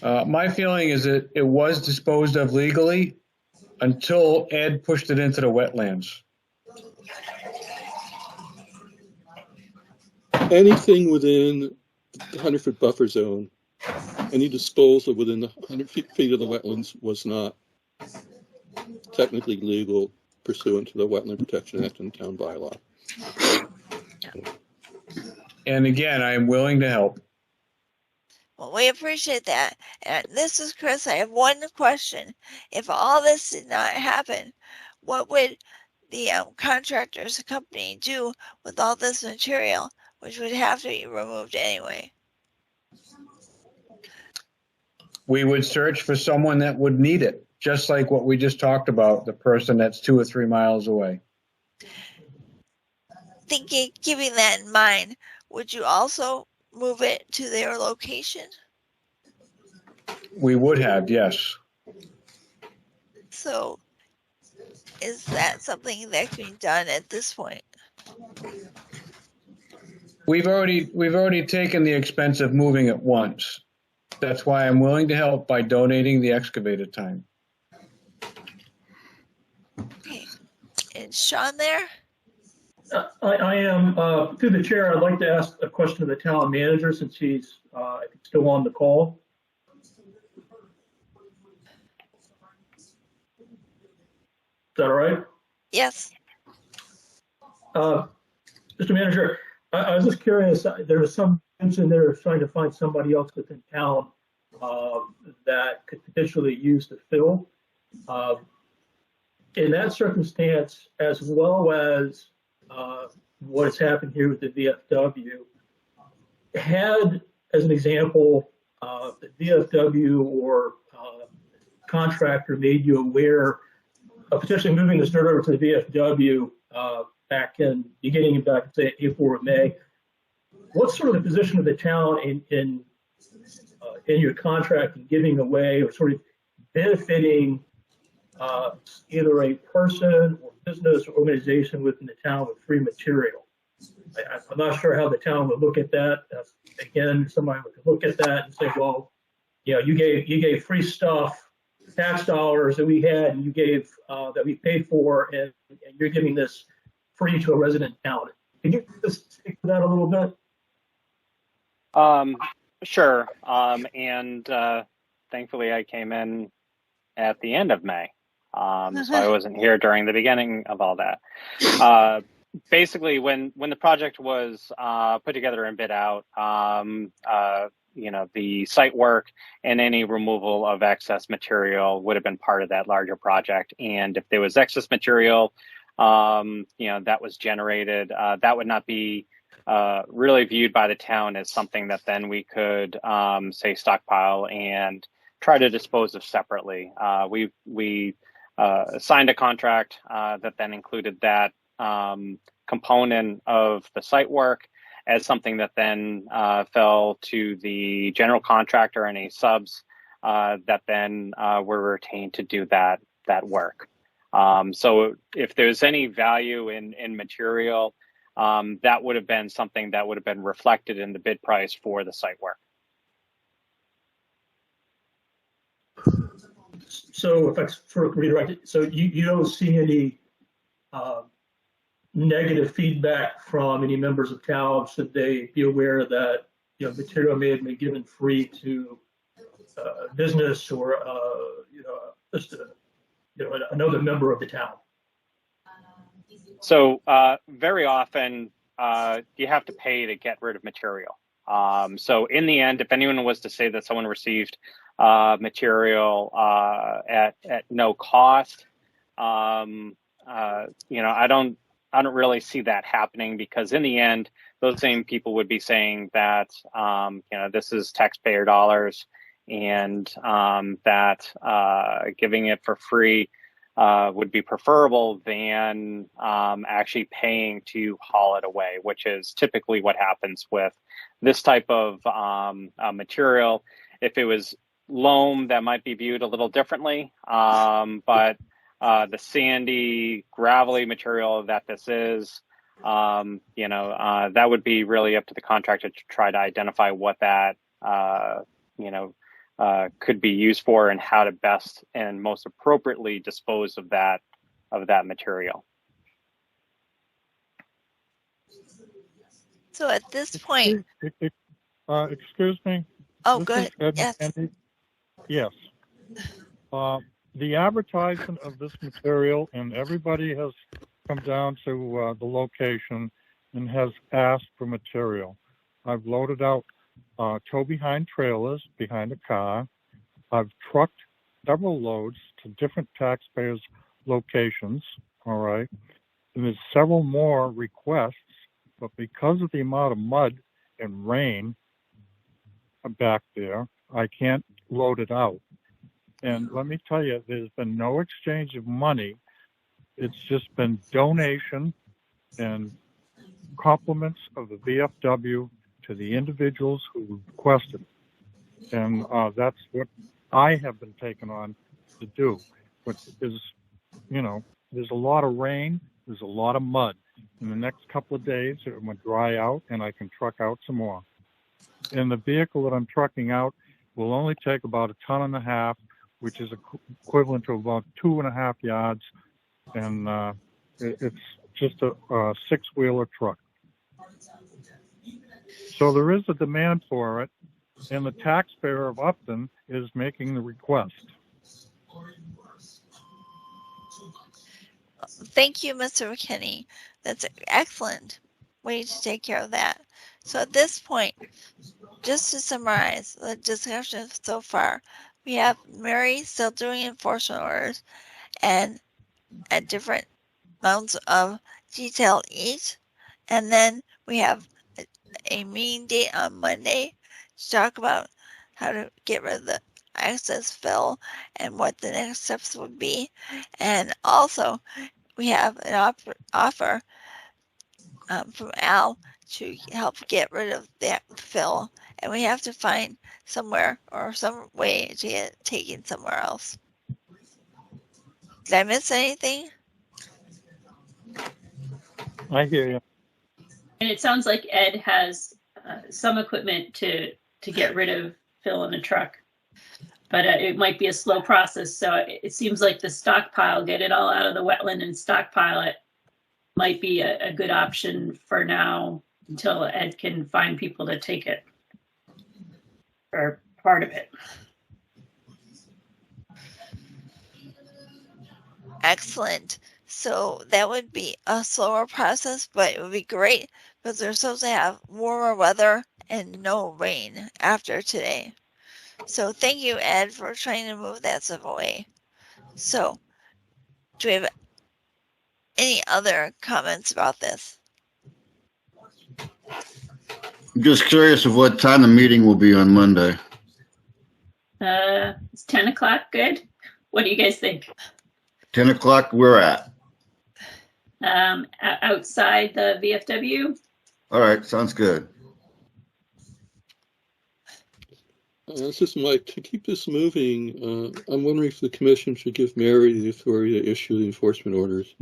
Speaker 6: My feeling is that it was disposed of legally until Ed pushed it into the wetlands.
Speaker 5: Anything within the 100-foot buffer zone, any disposal within the 100 feet of the wetlands was not technically legal pursuant to the Wetland Protection Act and town bylaw.
Speaker 6: And again, I am willing to help.
Speaker 1: Well, we appreciate that. And this is Chris. I have one question. If all this did not happen, what would the contractors company do with all this material, which would have to be removed anyway?
Speaker 6: We would search for someone that would need it, just like what we just talked about, the person that's 2 or 3 miles away.
Speaker 1: Keeping that in mind, would you also move it to their location?
Speaker 6: We would have, yes.
Speaker 1: So is that something that can be done at this point?
Speaker 6: We've already taken the expense of moving it once. That's why I'm willing to help by donating the excavator time.
Speaker 1: Okay. Is Sean there?
Speaker 7: I am, through the chair, I'd like to ask a question of the town manager since he's still on the call. Is that all right?
Speaker 1: Yes.
Speaker 7: Mr. Manager, I was just curious, there was some mention there of trying to find somebody else within town that could potentially use the fill. In that circumstance, as well as what has happened here with the VFW, had, as an example, the VFW or contractor made you aware of potentially moving this dirt over to the VFW back in say April or May, what's sort of the position of the town in your contract in giving away or sort of benefiting either a person or business or organization within the town with free material? I'm not sure how the town would look at that. Again, somebody would look at that and say, well, you gave free stuff, tax dollars that we had, and you gave that we paid for, and you're giving this free to a resident town. Can you just speak to that a little bit?
Speaker 13: Sure. And thankfully, I came in at the end of May, so I wasn't here during the beginning of all that. Basically, when the project was put together and bid out, the site work and any removal of excess material would have been part of that larger project. And if there was excess material, that was generated, that would not be really viewed by the town as something that then we could, say, stockpile and try to dispose of separately. We signed a contract that then included that component of the site work as something that then fell to the general contractor and any subs that then were retained to do that work. So if there's any value in material, that would have been something that would have been reflected in the bid price for the site work.
Speaker 7: So if I sort of redirect it, so you don't see any negative feedback from any members of town should they be aware that material may have been given free to a business or just another member of the town?
Speaker 13: So very often you have to pay to get rid of material. So in the end, if anyone was to say that someone received material at no cost, I don't really see that happening, because in the end, those same people would be saying that this is taxpayer dollars, and that giving it for free would be preferable than actually paying to haul it away, which is typically what happens with this type of material. If it was loam, that might be viewed a little differently, but the sandy, gravelly material that this is, that would be really up to the contractor to try to identify what that, could be used for, and how to best and most appropriately dispose of that material.
Speaker 1: So at this point,
Speaker 9: Excuse me.
Speaker 1: oh,
Speaker 9: This
Speaker 1: good.
Speaker 9: is Ed
Speaker 1: Yes.
Speaker 9: McKenzie. Yes. The advertisement of this material, and everybody has come down to the location and has asked for material. I've loaded out tow behind trailers behind a car. I've trucked several loads to different taxpayers' locations. All right. And there's several more requests, but because of the amount of mud and rain back there, I can't load it out. And let me tell you, there's been no exchange of money. It's just been donation and compliments of the VFW to the individuals who requested it. And that's what I have been taken on to do. But there's a lot of rain, there's a lot of mud. In the next couple of days, it will dry out, and I can truck out some more. And the vehicle that I'm trucking out will only take about 1.5 tons, which is equivalent to about 2.5 yards, and it's just a 6-wheeler truck. So there is a demand for it, and the taxpayer of Upton is making the request.
Speaker 1: Thank you, Mr. McKinney. That's an excellent way to take care of that. So at this point, just to summarize the discussion so far, we have Mary still doing enforcement orders and at different amounts of detail each. And then we have a meeting date on Monday to talk about how to get rid of the excess fill and what the next steps would be. And also, we have an offer from Al to help get rid of that fill, and we have to find somewhere or some way to get it taken somewhere else. Did I miss anything?
Speaker 9: I hear you.
Speaker 2: And it sounds like Ed has some equipment to get rid of fill in a truck, but it might be a slow process. So it seems like the stockpile, get it all out of the wetland and stockpile it, might be a good option for now until Ed can find people to take it, or part of it.
Speaker 1: Excellent. So that would be a slower process, but it would be great because they're supposed to have warmer weather and no rain after today. So thank you, Ed, for trying to move that stuff away. So do we have any other comments about this?
Speaker 14: I'm just curious of what time the meeting will be on Monday.
Speaker 2: It's 10 o'clock good? What do you guys think?
Speaker 14: 10 o'clock, we're at.
Speaker 2: Outside the VFW?
Speaker 14: All right, sounds good.
Speaker 5: This is Mike. To keep this moving, I'm wondering if the commission should give Mary the authority to issue the enforcement orders.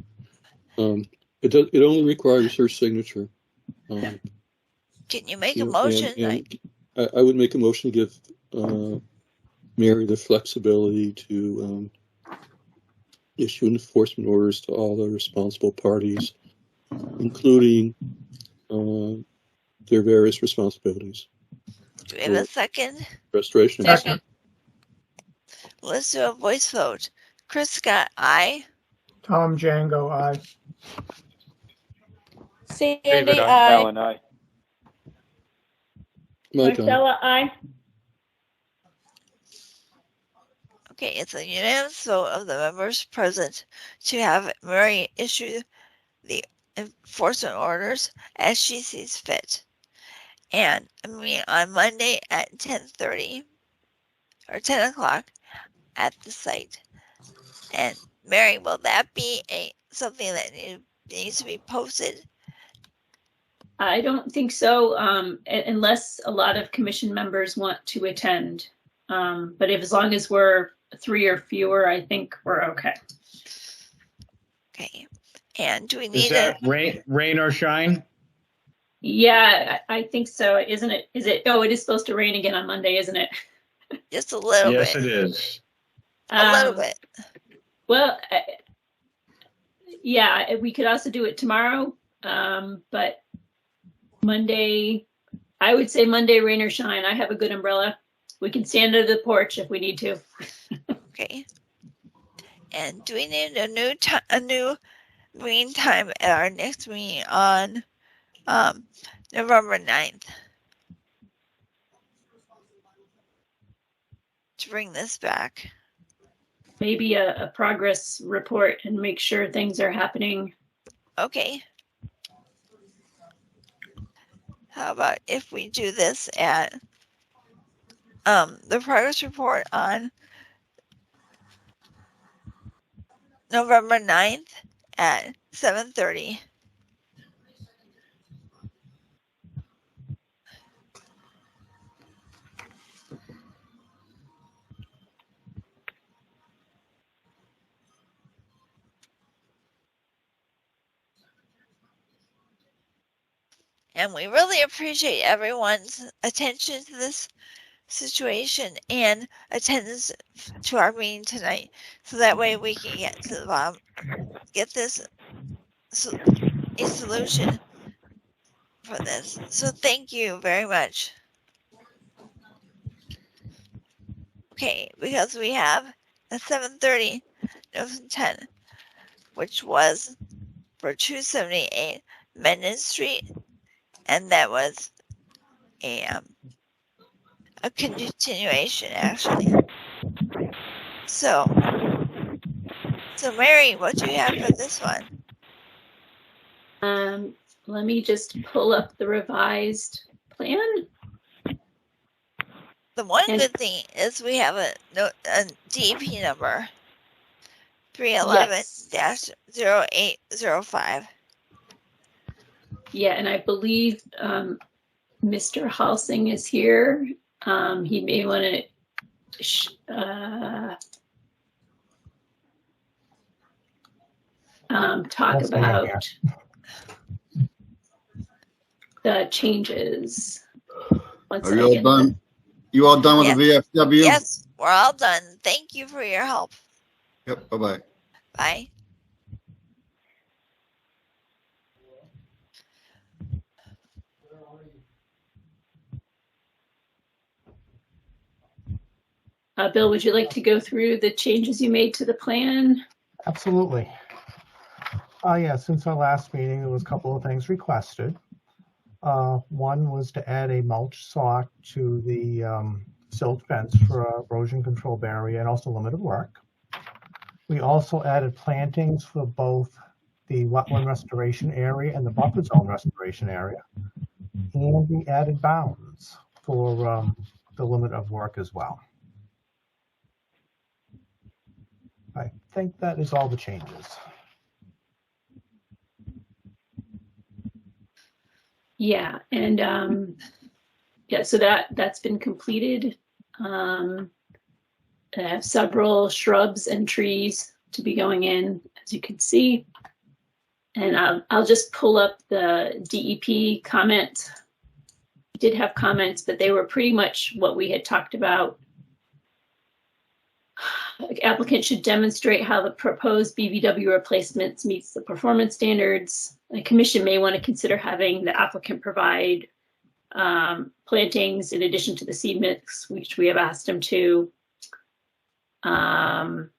Speaker 5: It only requires her signature.
Speaker 1: Can you make a motion?
Speaker 5: I would make a motion to give Mary the flexibility to issue enforcement orders to all the responsible parties, including their various responsibilities.
Speaker 1: Do we have a second?
Speaker 5: Restoration.
Speaker 1: Second. Let's do a voice vote. Chris Scott, aye.
Speaker 3: Tom Django, aye.
Speaker 4: Sandy,
Speaker 10: David,
Speaker 4: aye.
Speaker 12: Alan, aye.
Speaker 5: Night, Tom.
Speaker 11: Marcella, aye.
Speaker 1: Okay, it's a unanimous vote of the members present to have Mary issue the enforcement orders as she sees fit. And meeting on Monday at 10:30 or 10 o'clock at the site. And Mary, will that be something that needs to be posted?
Speaker 2: I don't think so, unless a lot of commission members want to attend. But as long as we're 3 or fewer, I think we're okay.
Speaker 1: Okay. And do we
Speaker 6: Is
Speaker 1: need
Speaker 6: that rain or shine?
Speaker 2: Yeah, I think so. Isn't it? Is it? Oh, it is supposed to rain again on Monday, isn't it?
Speaker 1: just a little
Speaker 6: Yes,
Speaker 1: bit?
Speaker 6: it is.
Speaker 1: A little bit.
Speaker 2: Well, yeah, we could also do it tomorrow. But Monday, I would say Monday, rain or shine. I have a good umbrella. We can stand under the porch if we need to.
Speaker 1: Okay. And do we need a new meeting time at our next meeting on November 9th to bring this back?
Speaker 2: Maybe a progress report and make sure things are happening.
Speaker 1: Okay. How about if we do this at the progress report on November 9th at 7:30. And we really appreciate everyone's attention to this situation and attendance to our meeting tonight, so that way we can get to the bottom, get this a solution for this. So thank you very much. Okay, because we have a 7:30 notice of intent, which was for 278 Mendon Street, and that was a continuation actually. So Mary, what do you have for this one?
Speaker 2: Let me just pull up the revised plan.
Speaker 1: The one good thing is we have a DEP number 311-0805.
Speaker 2: Yeah, and I believe Mr. Halsing is here. He may want to talk about the changes.
Speaker 14: Are you all done? You all done with the VFW?
Speaker 1: Yes, we're all done. Thank you for your help.
Speaker 14: Yep. Bye-bye.
Speaker 1: Bye.
Speaker 2: Bill, would you like to go through the changes you made to the plan?
Speaker 16: Absolutely. Yeah, since our last meeting, there was a couple of things requested. One was to add a mulch sock to the silt fence for erosion control barrier and also limit of work. We also added plantings for both the wetland restoration area and the buffer zone restoration area. And we added bounds for the limit of work as well. I think that is all the changes.
Speaker 2: Yeah, and yeah, so that's been completed. I have several shrubs and trees to be going in, as you can see. And I'll just pull up the DEP comments. We did have comments, but they were pretty much what we had talked about. The applicant should demonstrate how the proposed BVW replacements meets the performance standards. The commission may want to consider having the applicant provide plantings in addition to the seed mix, which we have asked them to. The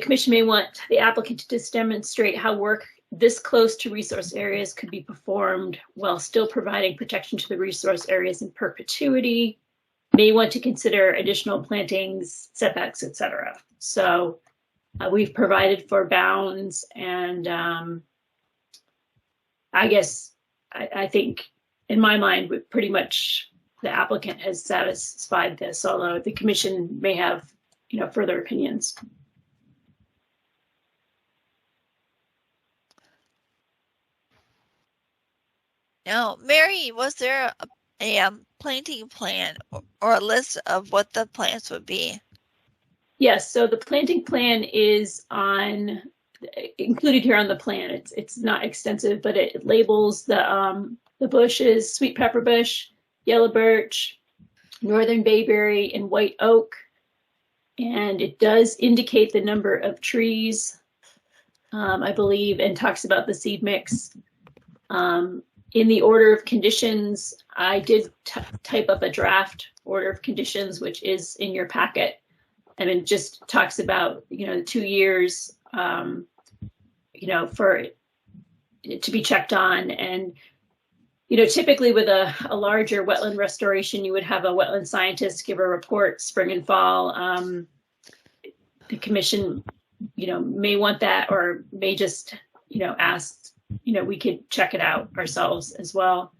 Speaker 2: commission may want the applicant to just demonstrate how work this close to resource areas could be performed while still providing protection to the resource areas in perpetuity. May want to consider additional plantings, setbacks, etc. So we've provided for bounds, and I guess I think in my mind, pretty much the applicant has satisfied this, although the commission may have, further opinions.
Speaker 1: Now, Mary, was there a planting plan or a list of what the plants would be?
Speaker 2: Yes, so the planting plan is included here on the plan. It's not extensive, but it labels the bushes: sweet pepper bush, yellow birch, northern bayberry, and white oak. And it does indicate the number of trees, I believe, and talks about the seed mix. In the order of conditions, I did type up a draft order of conditions, which is in your packet. And it just talks about, 2 years, for it to be checked on. And, typically with a larger wetland restoration, you would have a wetland scientist give a report spring and fall. The commission, may want that, or may just, ask, we could check it out ourselves as well.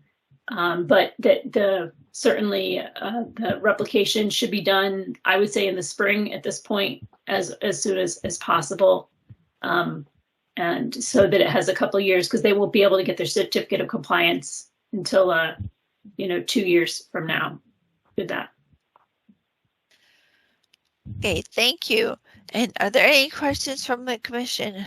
Speaker 2: But certainly the replication should be done, I would say, in the spring at this point, as soon as possible. And so that it has a couple of years, because they won't be able to get their certificate of compliance until 2 years from now with that.
Speaker 1: Okay, thank you. And are there any questions from the commission?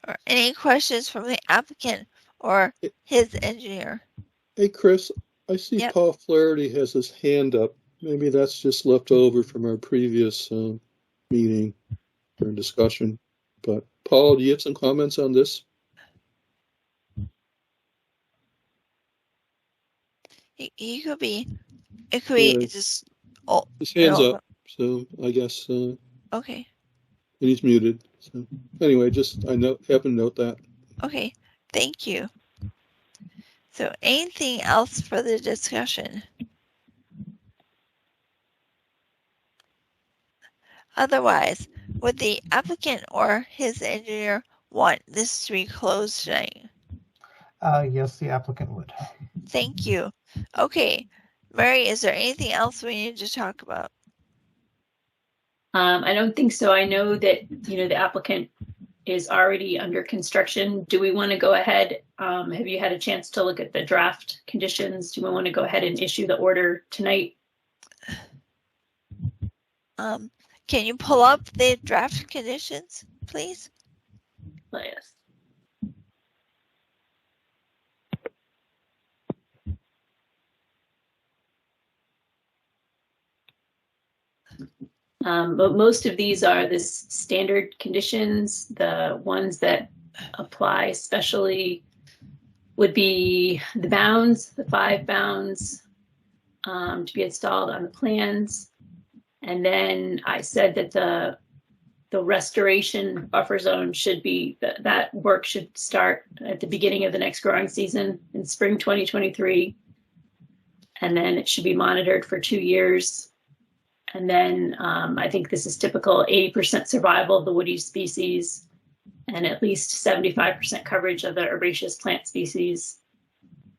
Speaker 1: Or any questions from the applicant or his engineer?
Speaker 5: Hey, Chris, I see
Speaker 1: Yep.
Speaker 5: Paul Flaherty has his hand up. Maybe that's just left over from our previous meeting or discussion. But Paul, do you have some comments on this?
Speaker 1: He could be. It could be just. Oh,
Speaker 5: his hand's up, so I guess.
Speaker 1: Okay.
Speaker 5: And he's muted. So anyway, just happen to note that.
Speaker 1: Okay, thank you. So anything else for the discussion? Otherwise, would the applicant or his engineer want this to be closed tonight?
Speaker 16: Yes, the applicant would.
Speaker 1: Thank you. Okay, Mary, is there anything else we need to talk about?
Speaker 2: I don't think so. I know that, the applicant is already under construction. Do we want to go ahead? Have you had a chance to look at the draft conditions? Do we want to go ahead and issue the order tonight?
Speaker 1: Can you pull up the draft conditions, please?
Speaker 2: Yes. But most of these are the standard conditions. The ones that apply especially would be the bounds, the 5 bounds to be installed on the plans. And then I said that the restoration buffer zone should be, that work should start at the beginning of the next growing season in spring 2023. And then it should be monitored for 2 years. And then I think this is typical 80% survival of the woody species and at least 75% coverage of the herbaceous plant species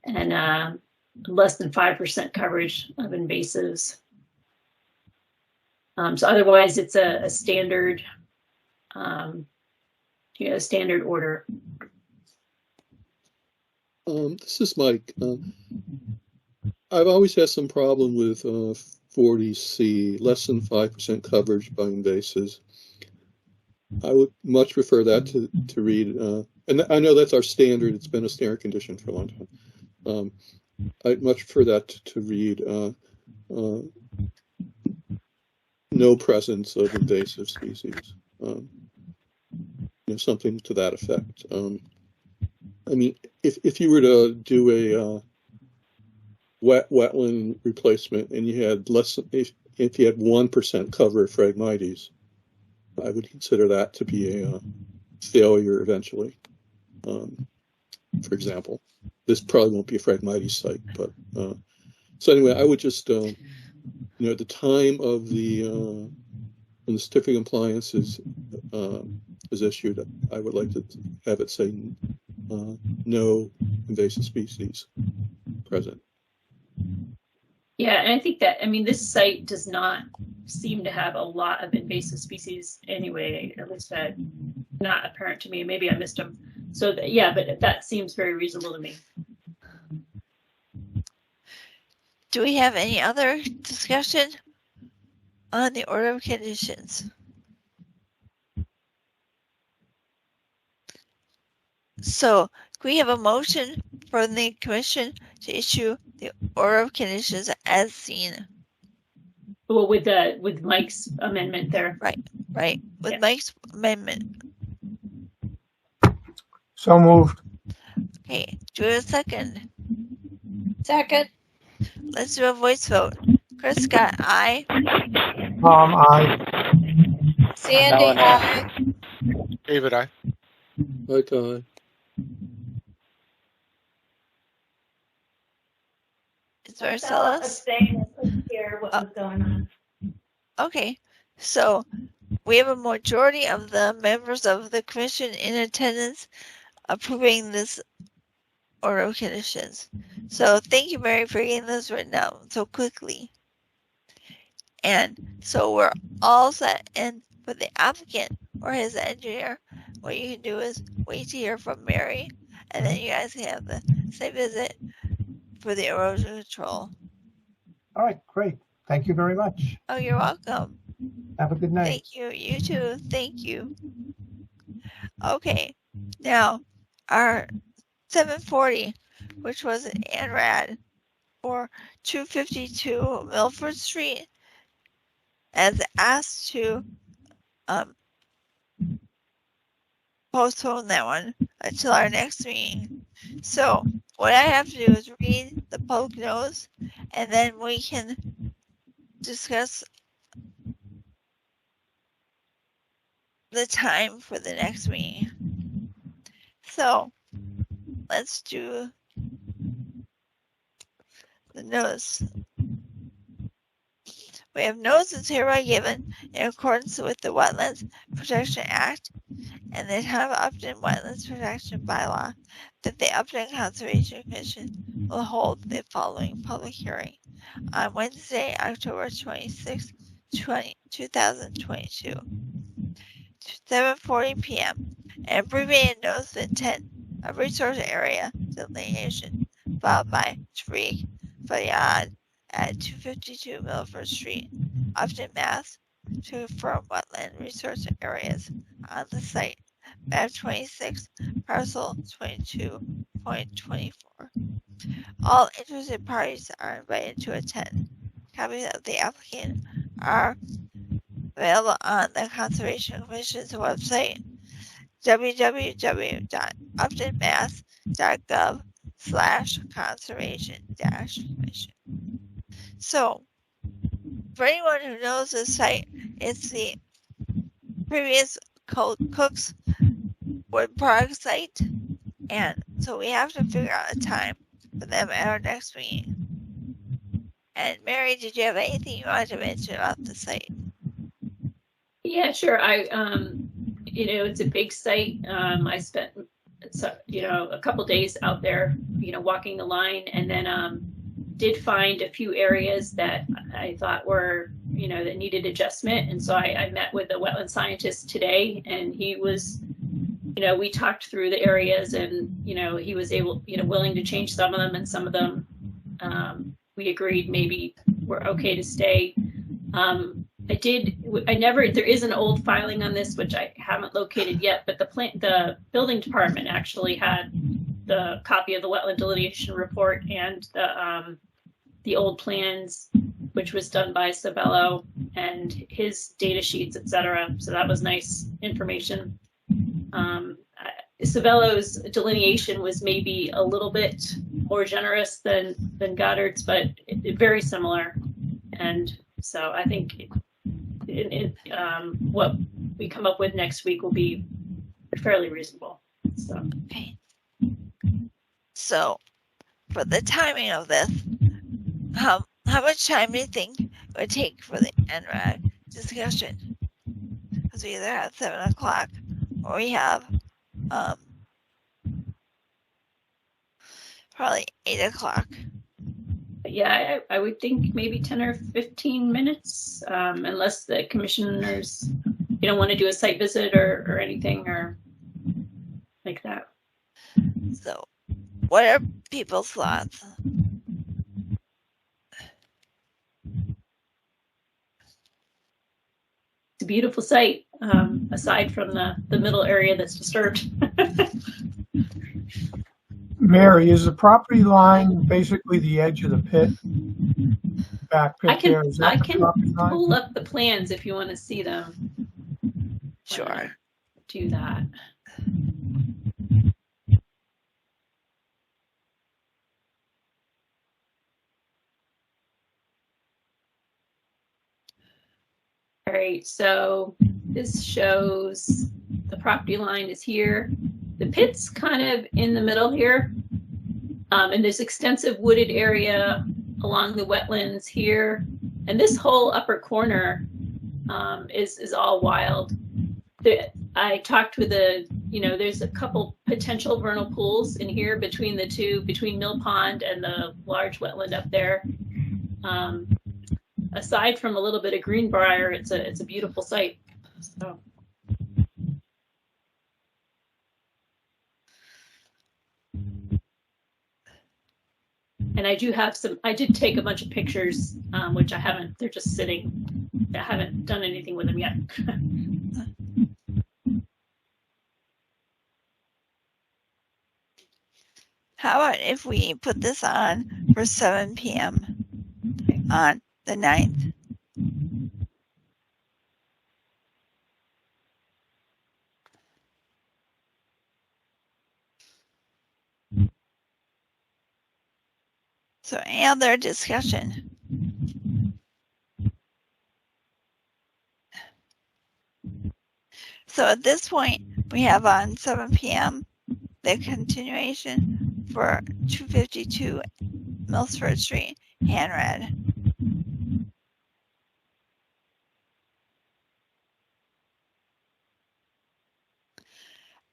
Speaker 2: and less than 5% coverage of invasives. So otherwise it's a standard, standard order.
Speaker 5: This is Mike. I've always had some problem with 40C, less than 5% coverage by invasives. I would much prefer that to read, and I know that's our standard. It's been a standard condition for a long time. I'd much prefer that to read no presence of invasive species, something to that effect. I mean, if you were to do a wetland replacement and you had less, if you had 1% cover of Phragmites, I would consider that to be a failure eventually. For example, this probably won't be a Phragmites site, but so anyway, I would just at the time of when the certificate of compliance is issued, I would like to have it say no invasive species present.
Speaker 2: Yeah, and I think that, this site does not seem to have a lot of invasive species anyway, at least that not apparent to me. Maybe I missed them. So yeah, but that seems very reasonable to me.
Speaker 1: Do we have any other discussion on the order of conditions? So, can we have a motion from the commission to issue the order of conditions as seen?
Speaker 2: Well, with Mike's amendment there.
Speaker 1: Right. With Mike's amendment.
Speaker 3: So moved.
Speaker 1: Okay, do we have a second?
Speaker 4: Second.
Speaker 1: Let's do a voice vote. Chris Scott, aye.
Speaker 3: Tom, aye.
Speaker 4: Sandy,
Speaker 13: Ellen,
Speaker 4: aye.
Speaker 10: David, aye.
Speaker 5: Mike, aye.
Speaker 1: Is Marcellus?
Speaker 11: Abstain, I couldn't hear what was going on.
Speaker 1: Okay, so we have a majority of the members of the commission in attendance approving this order of conditions. So thank you, Mary, for getting this written out so quickly. And so we're all set. And for the applicant or his engineer, what you can do is wait to hear from Mary, and then you guys can have the same visit for the erosion control.
Speaker 16: All right, great. Thank you very much.
Speaker 1: Oh, you're welcome.
Speaker 16: Have a good night.
Speaker 1: Thank you. You too. Thank you. Okay, now our 740, which was an ANRAD for 252 Milford Street, as asked to postpone that one until our next meeting. So what I have to do is read the public notice, and then we can discuss the time for the next meeting. So let's do the notice. We have notices hereby given in accordance with the Wetlands Protection Act and the Town of Upton Wetlands Protection Bylaw that the Upton Conservation Commission will hold the following public hearing on Wednesday, October 26, 2022, 7:40 p.m. An abbreviated notice of intent of resource area delineation filed by Tariq Fayyad at 252 Milford Street, Upton, Mass. to confirm wetland resource areas on the site. Map 26, parcel 22.24. All interested parties are invited to attend. Copies of the applicant are available on the Conservation Commission's website, www.uptonmass.gov/conservation-commission. So, for anyone who knows this site, it's the previous Cook's Wood Product site, and so we have to figure out a time for them at our next meeting. And Mary, did you have anything you wanted to mention about the site?
Speaker 2: Yeah, sure. It's a big site. I spent, a couple days out there, walking the line, and then did find a few areas that I thought were, that needed adjustment. And so I met with a wetland scientist today, and he was, we talked through the areas, and, he was willing to change some of them, and some of them we agreed maybe were okay to stay. There is an old filing on this, which I haven't located yet, but the building department actually had the copy of the wetland delineation report and the old plans, which was done by Sabello, and his data sheets, etc. So that was nice information. Sabello's delineation was maybe a little bit more generous than Goddard's, but very similar. And so I think what we come up with next week will be fairly reasonable. So.
Speaker 1: Okay. So, for the timing of this, how much time do you think it would take for the NRAD discussion? Because we either have 7 o'clock or we have probably 8 o'clock.
Speaker 2: Yeah, I would think maybe 10 or 15 minutes, unless the commissioners, want to do a site visit or anything or like that.
Speaker 1: So, what are people's thoughts?
Speaker 2: It's a beautiful site, aside from the middle area that's disturbed.
Speaker 3: Mary, is the property line basically the edge of the pit? Back pit there, is that
Speaker 2: I
Speaker 3: the
Speaker 2: can
Speaker 3: property line?
Speaker 2: pull up the plans if you want to see them.
Speaker 1: Sure.
Speaker 2: Do that. All right, so this shows the property line is here. The pit's kind of in the middle here. And there's extensive wooded area along the wetlands here. And this whole upper corner is all wild. I talked with there's a couple potential vernal pools in here between Mill Pond and the large wetland up there. Aside from a little bit of greenbrier, it's a beautiful site. So. And I did take a bunch of pictures, which they're just sitting. I haven't done anything with them yet.
Speaker 1: How about if we put this on for 7 p.m. on the 9th? So any other discussion? So at this point, we have on 7 p.m. the continuation for 252 Milford Street, Hanrad.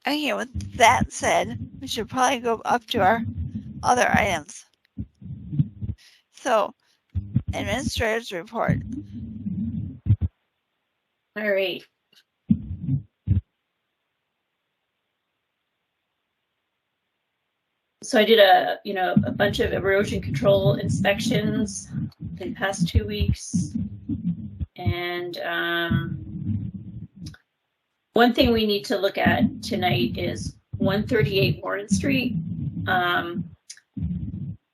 Speaker 1: Okay, with that said, we should probably go up to our other items. So, administrator's report.
Speaker 2: All right. So I did a bunch of erosion control inspections in the past 2 weeks. And one thing we need to look at tonight is 138 Warren Street.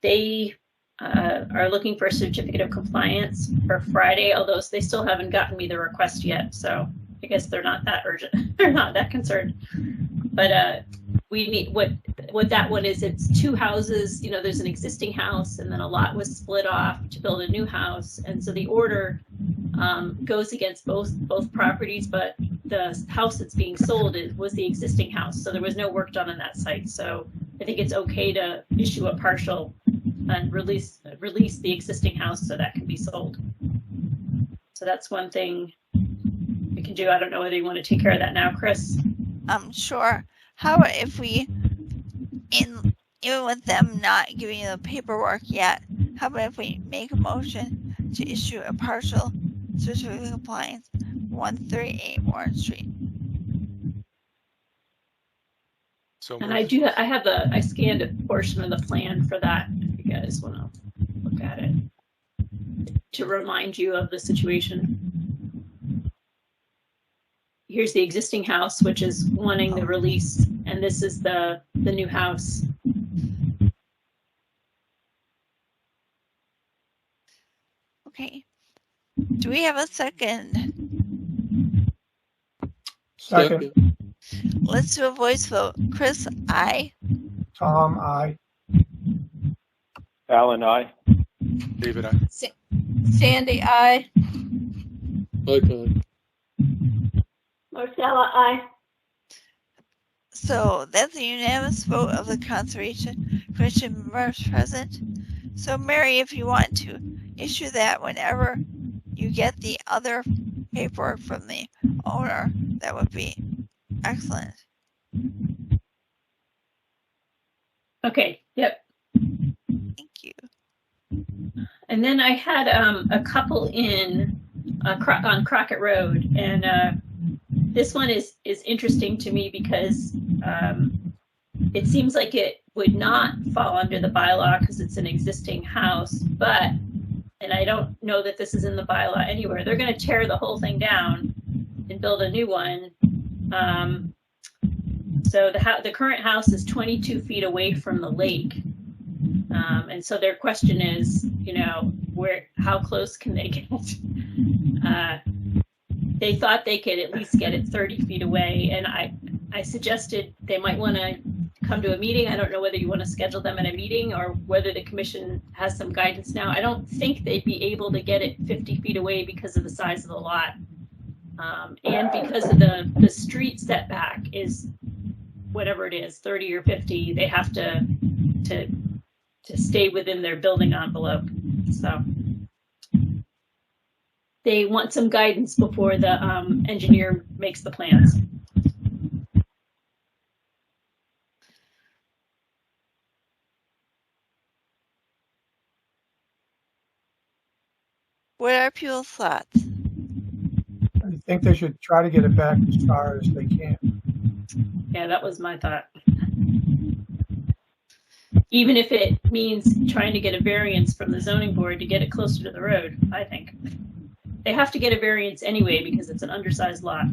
Speaker 2: They are looking for a certificate of compliance for Friday, although they still haven't gotten me the request yet. So I guess they're not that urgent. They're not that concerned. But we need what that one is. It's 2 houses. There's an existing house, and then a lot was split off to build a new house. And so the order goes against both properties, but the house that's being sold was the existing house. So there was no work done on that site. So I think it's okay to issue a partial and release the existing house so that can be sold. So that's one thing we can do. I don't know whether you want to take care of that now, Chris.
Speaker 1: Sure. How about if we, even with them not giving you the paperwork yet, how about if we make a motion to issue a partial certificate of compliance, 138 Warren Street?
Speaker 10: So
Speaker 2: and I scanned a portion of the plan for that if you guys want to look at it to remind you of the situation. Here's the existing house, which is wanting the release, and this is the new house.
Speaker 1: Okay. Do we have a second?
Speaker 3: Second.
Speaker 1: Let's do a voice vote. Chris, aye.
Speaker 3: Tom, aye.
Speaker 12: Alan, aye.
Speaker 10: David, aye.
Speaker 4: Sandy, aye.
Speaker 5: Okay.
Speaker 11: Marcella, aye.
Speaker 1: So that's a unanimous vote of the Conservation Commission members present. So Mary, if you want to issue that whenever you get the other paperwork from the owner, that would be excellent.
Speaker 2: Okay, yep.
Speaker 1: Thank you.
Speaker 2: And then I had a couple in on Crockett Road, and this one is interesting to me because it seems like it would not fall under the bylaw because it's an existing house, but, and I don't know that this is in the bylaw anywhere, they're going to tear the whole thing down and build a new one. So the current house is 22 feet away from the lake. And so their question is, you know, how close can they get? They thought they could at least get it 30 feet away. And I suggested they might want to come to a meeting. I don't know whether you want to schedule them at a meeting or whether the commission has some guidance now. I don't think they'd be able to get it 50 feet away because of the size of the lot. And because of the street setback is whatever it is, 30 or 50, they have to stay within their building envelope. So they want some guidance before the engineer makes the plans.
Speaker 1: What are people's thoughts?
Speaker 3: I think they should try to get it back as far as they can.
Speaker 2: Yeah, that was my thought. Even if it means trying to get a variance from the zoning board to get it closer to the road, I think. They have to get a variance anyway because it's an undersized lot.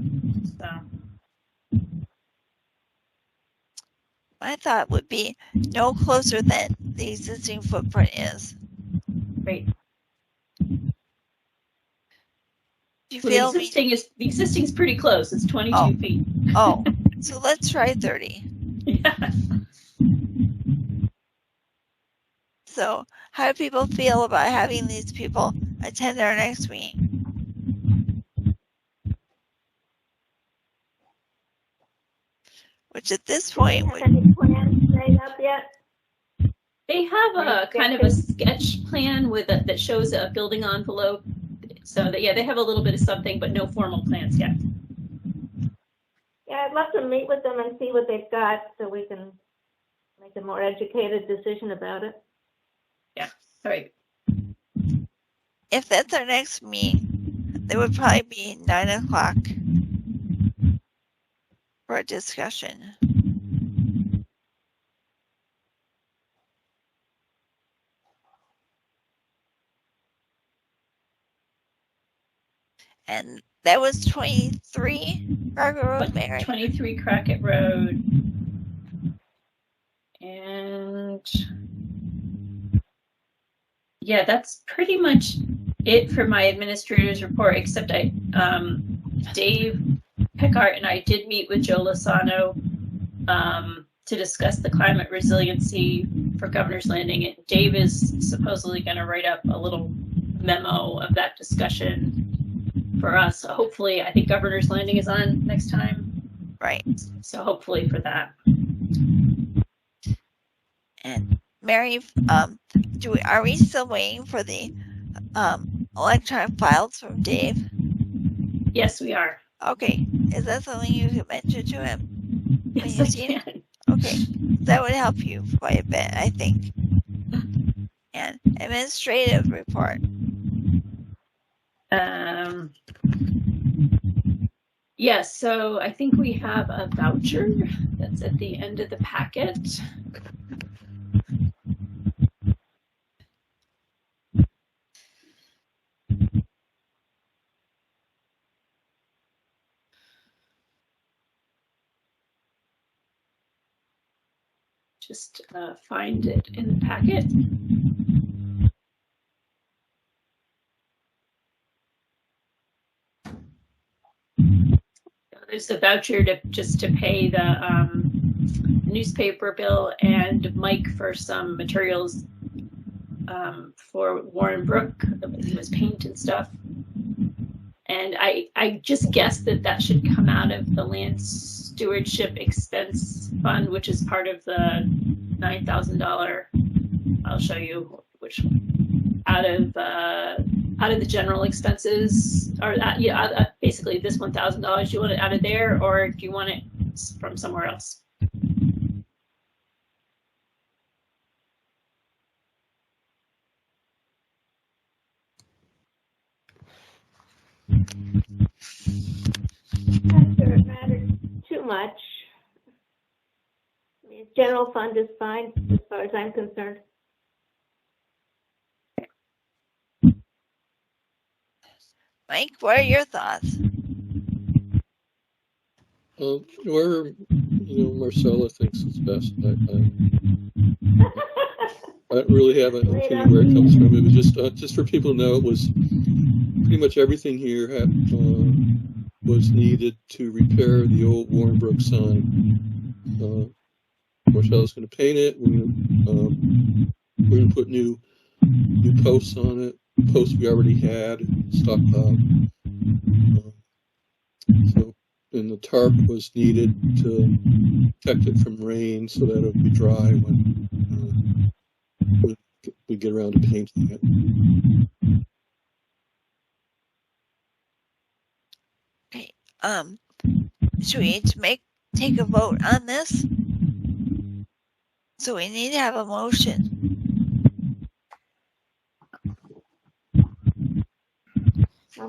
Speaker 2: So.
Speaker 1: My thought would be no closer than the existing footprint is.
Speaker 2: Great.
Speaker 1: Do you
Speaker 2: Well,
Speaker 1: feel
Speaker 2: the existing is pretty close. It's 22 feet.
Speaker 1: Oh, so let's try 30.
Speaker 2: Yeah.
Speaker 1: So how do people feel about having these people attend our next meeting? Which at this point would...
Speaker 11: Any plans made up yet?
Speaker 2: They have a kind of a sketch plan with that shows a building envelope. So that, yeah, they have a little bit of something, but no formal plans yet.
Speaker 11: Yeah, I'd love to meet with them and see what they've got so we can make a more educated decision about it.
Speaker 2: Yeah, all right.
Speaker 1: If that's our next meeting, there would probably be 9 o'clock for a discussion. And that was 23 Crockett Road, Mary.
Speaker 2: 23 Crockett Road. And yeah, that's pretty much it for my administrator's report, except Dave Pickart and I did meet with Joe Lozano to discuss the climate resiliency for Governor's Landing. And Dave is supposedly going to write up a little memo of that discussion for us. So hopefully, I think Governor's Landing is on next time.
Speaker 1: Right.
Speaker 2: So hopefully for that.
Speaker 1: And Mary, are we still waiting for the electronic files from Dave?
Speaker 2: Yes, we are.
Speaker 1: Okay. Is that something you can mention to him?
Speaker 2: Yes, I can.
Speaker 1: Okay. That would help you quite a bit, I think. And administrative report.
Speaker 2: Yes, so I think we have a voucher that's at the end of the packet. Just find it in the packet. There's a voucher just to pay the newspaper bill and Mike for some materials for Warren Brook. It was paint and stuff. And I just guessed that should come out of the land stewardship expense fund, which is part of the $9,000. I'll show you which out of the general expenses, or basically this $1,000. You want it out of there, or do you want it from somewhere else?
Speaker 11: Not sure it matters too much. I mean, general fund is fine as far as I'm concerned.
Speaker 1: Mike, what are your thoughts?
Speaker 5: Where Marcella thinks it's best. I don't really have an opinion where it comes from. It was just for people to know, it was pretty much everything here was needed to repair the old Warrenbrook sign. Marcella's going to paint it. We're going to put new posts on it. Posts we already had stockpiled. And the tarp was needed to protect it from rain so that it would be dry when we get around to painting it.
Speaker 1: Okay. Should we take a vote on this? So we need to have a motion.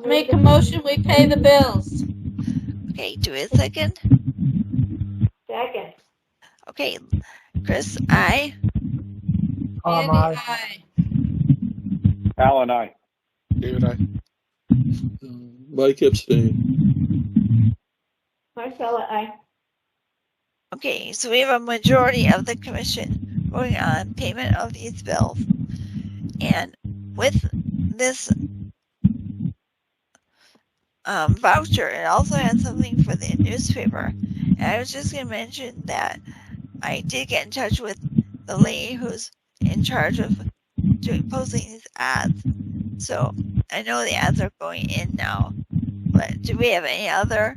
Speaker 4: Make a motion, we pay the bills.
Speaker 1: Okay, do a second.
Speaker 11: Second.
Speaker 1: Okay, Chris, aye.
Speaker 16: Tom, aye.
Speaker 12: Alan, aye.
Speaker 10: David, aye.
Speaker 5: Mike abstain.
Speaker 11: Marcella, aye.
Speaker 1: Okay, so we have a majority of the commission voting on payment of these bills. And with this voucher, it also had something for the newspaper. And I was just going to mention that I did get in touch with the lady who's in charge of posting these ads. So I know the ads are going in now. But do we have any other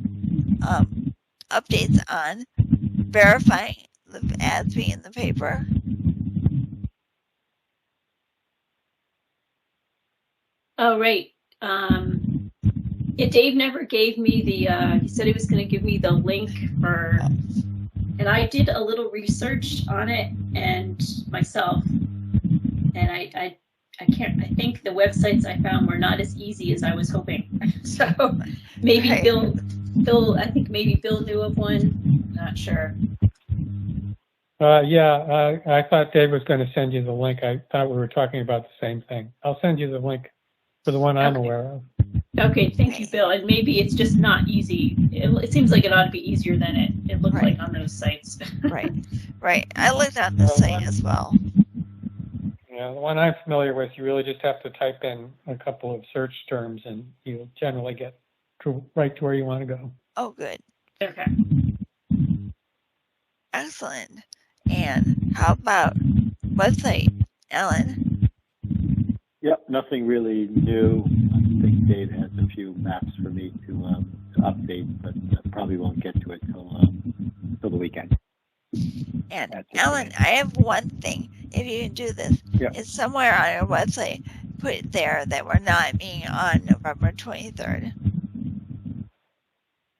Speaker 1: updates on verifying the ads being in the paper?
Speaker 2: Oh, right. Yeah, Dave never gave me the, he said he was going to give me the link for, and I did a little research on it and myself, and I think the websites I found were not as easy as I was hoping. So maybe
Speaker 1: Right.
Speaker 2: Bill, I think maybe Bill knew of one, not sure.
Speaker 15: I thought Dave was going to send you the link. I thought we were talking about the same thing. I'll send you the link for the one I'm aware of.
Speaker 2: Okay, thank you, Bill. And maybe it's just not easy. It seems like it ought to be easier than it looked
Speaker 1: Right.
Speaker 2: like on those sites.
Speaker 1: Right. I looked on the site as well.
Speaker 15: Yeah, the one I'm familiar with, you really just have to type in a couple of search terms and you generally get right to where you want to go.
Speaker 1: Oh, good.
Speaker 2: Okay.
Speaker 1: Excellent. And how about website, Ellen?
Speaker 12: Yep, nothing really new. I think Dave has a few maps for me to update, but probably won't get to it till the weekend.
Speaker 1: And Ellen, I have one thing. If you can do this,
Speaker 12: Yep.
Speaker 1: it's somewhere on your website. Put it there that we're not meeting on November 23rd.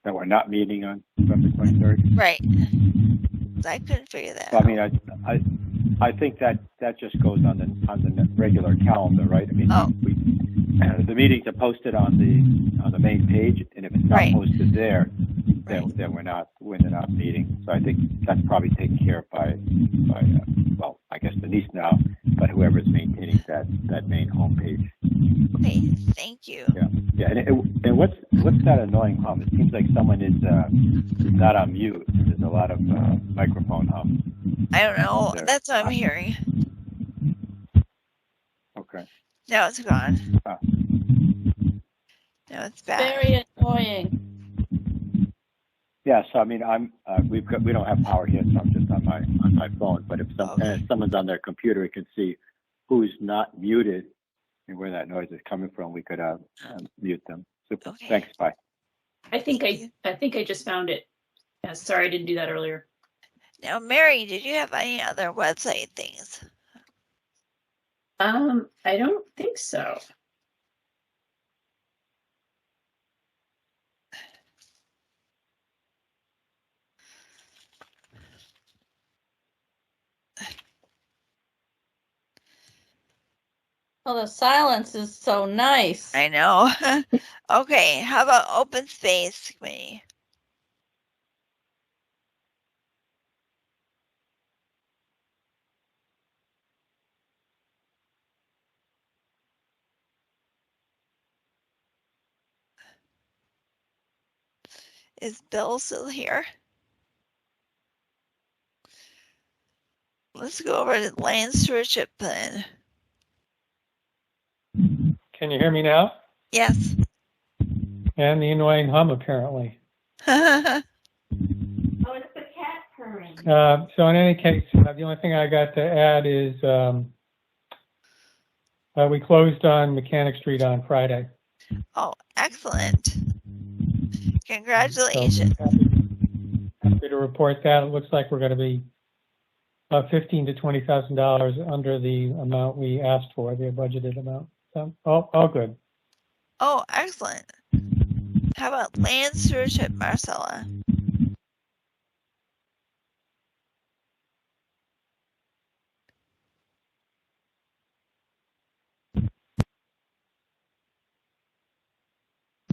Speaker 12: That we're not meeting on November 23rd.
Speaker 1: Right. I couldn't figure that
Speaker 12: So, I mean, I think that just goes on the regular calendar, right? I mean, the meetings are posted on the main page, and if it's not
Speaker 1: Right.
Speaker 12: posted there, then we're not meeting. So I think that's probably taken care of by well, I guess Denise now, but whoever's maintaining that main homepage.
Speaker 1: Okay, thank you.
Speaker 12: Yeah. And what's that annoying hum? It seems like someone is not on mute. There's a lot of microphone hum.
Speaker 1: I don't know.
Speaker 12: There.
Speaker 1: That's what I'm hearing.
Speaker 12: Okay.
Speaker 1: Now it's gone.
Speaker 12: Ah.
Speaker 1: Now it's back.
Speaker 4: Very annoying.
Speaker 12: Yeah, so I mean, we don't have power here, so I'm just on my phone. But if someone's on their computer, we can see who's not muted and where that noise is coming from. We could mute them. Super.
Speaker 1: Okay.
Speaker 12: Thanks. Bye.
Speaker 2: I think I just found it. Sorry, I didn't do that earlier.
Speaker 1: Now, Mary, did you have any other website things?
Speaker 2: I don't think so.
Speaker 4: Well, the silence is so nice.
Speaker 1: I know. Okay, how about open space committee? Is Bill still here? Let's go over to land stewardship plan.
Speaker 15: Can you hear me now?
Speaker 1: Yes.
Speaker 15: And the annoying hum, apparently.
Speaker 11: Oh, it's the cat purring.
Speaker 15: So in any case, the only thing I got to add is we closed on Mechanic Street on Friday.
Speaker 1: Oh, excellent. Congratulations.
Speaker 15: So happy to report that. It looks like we're going to be $15,000 to $20,000 under the amount we asked for, the budgeted amount. So all good.
Speaker 1: Oh, excellent. How about land stewardship, Marcella?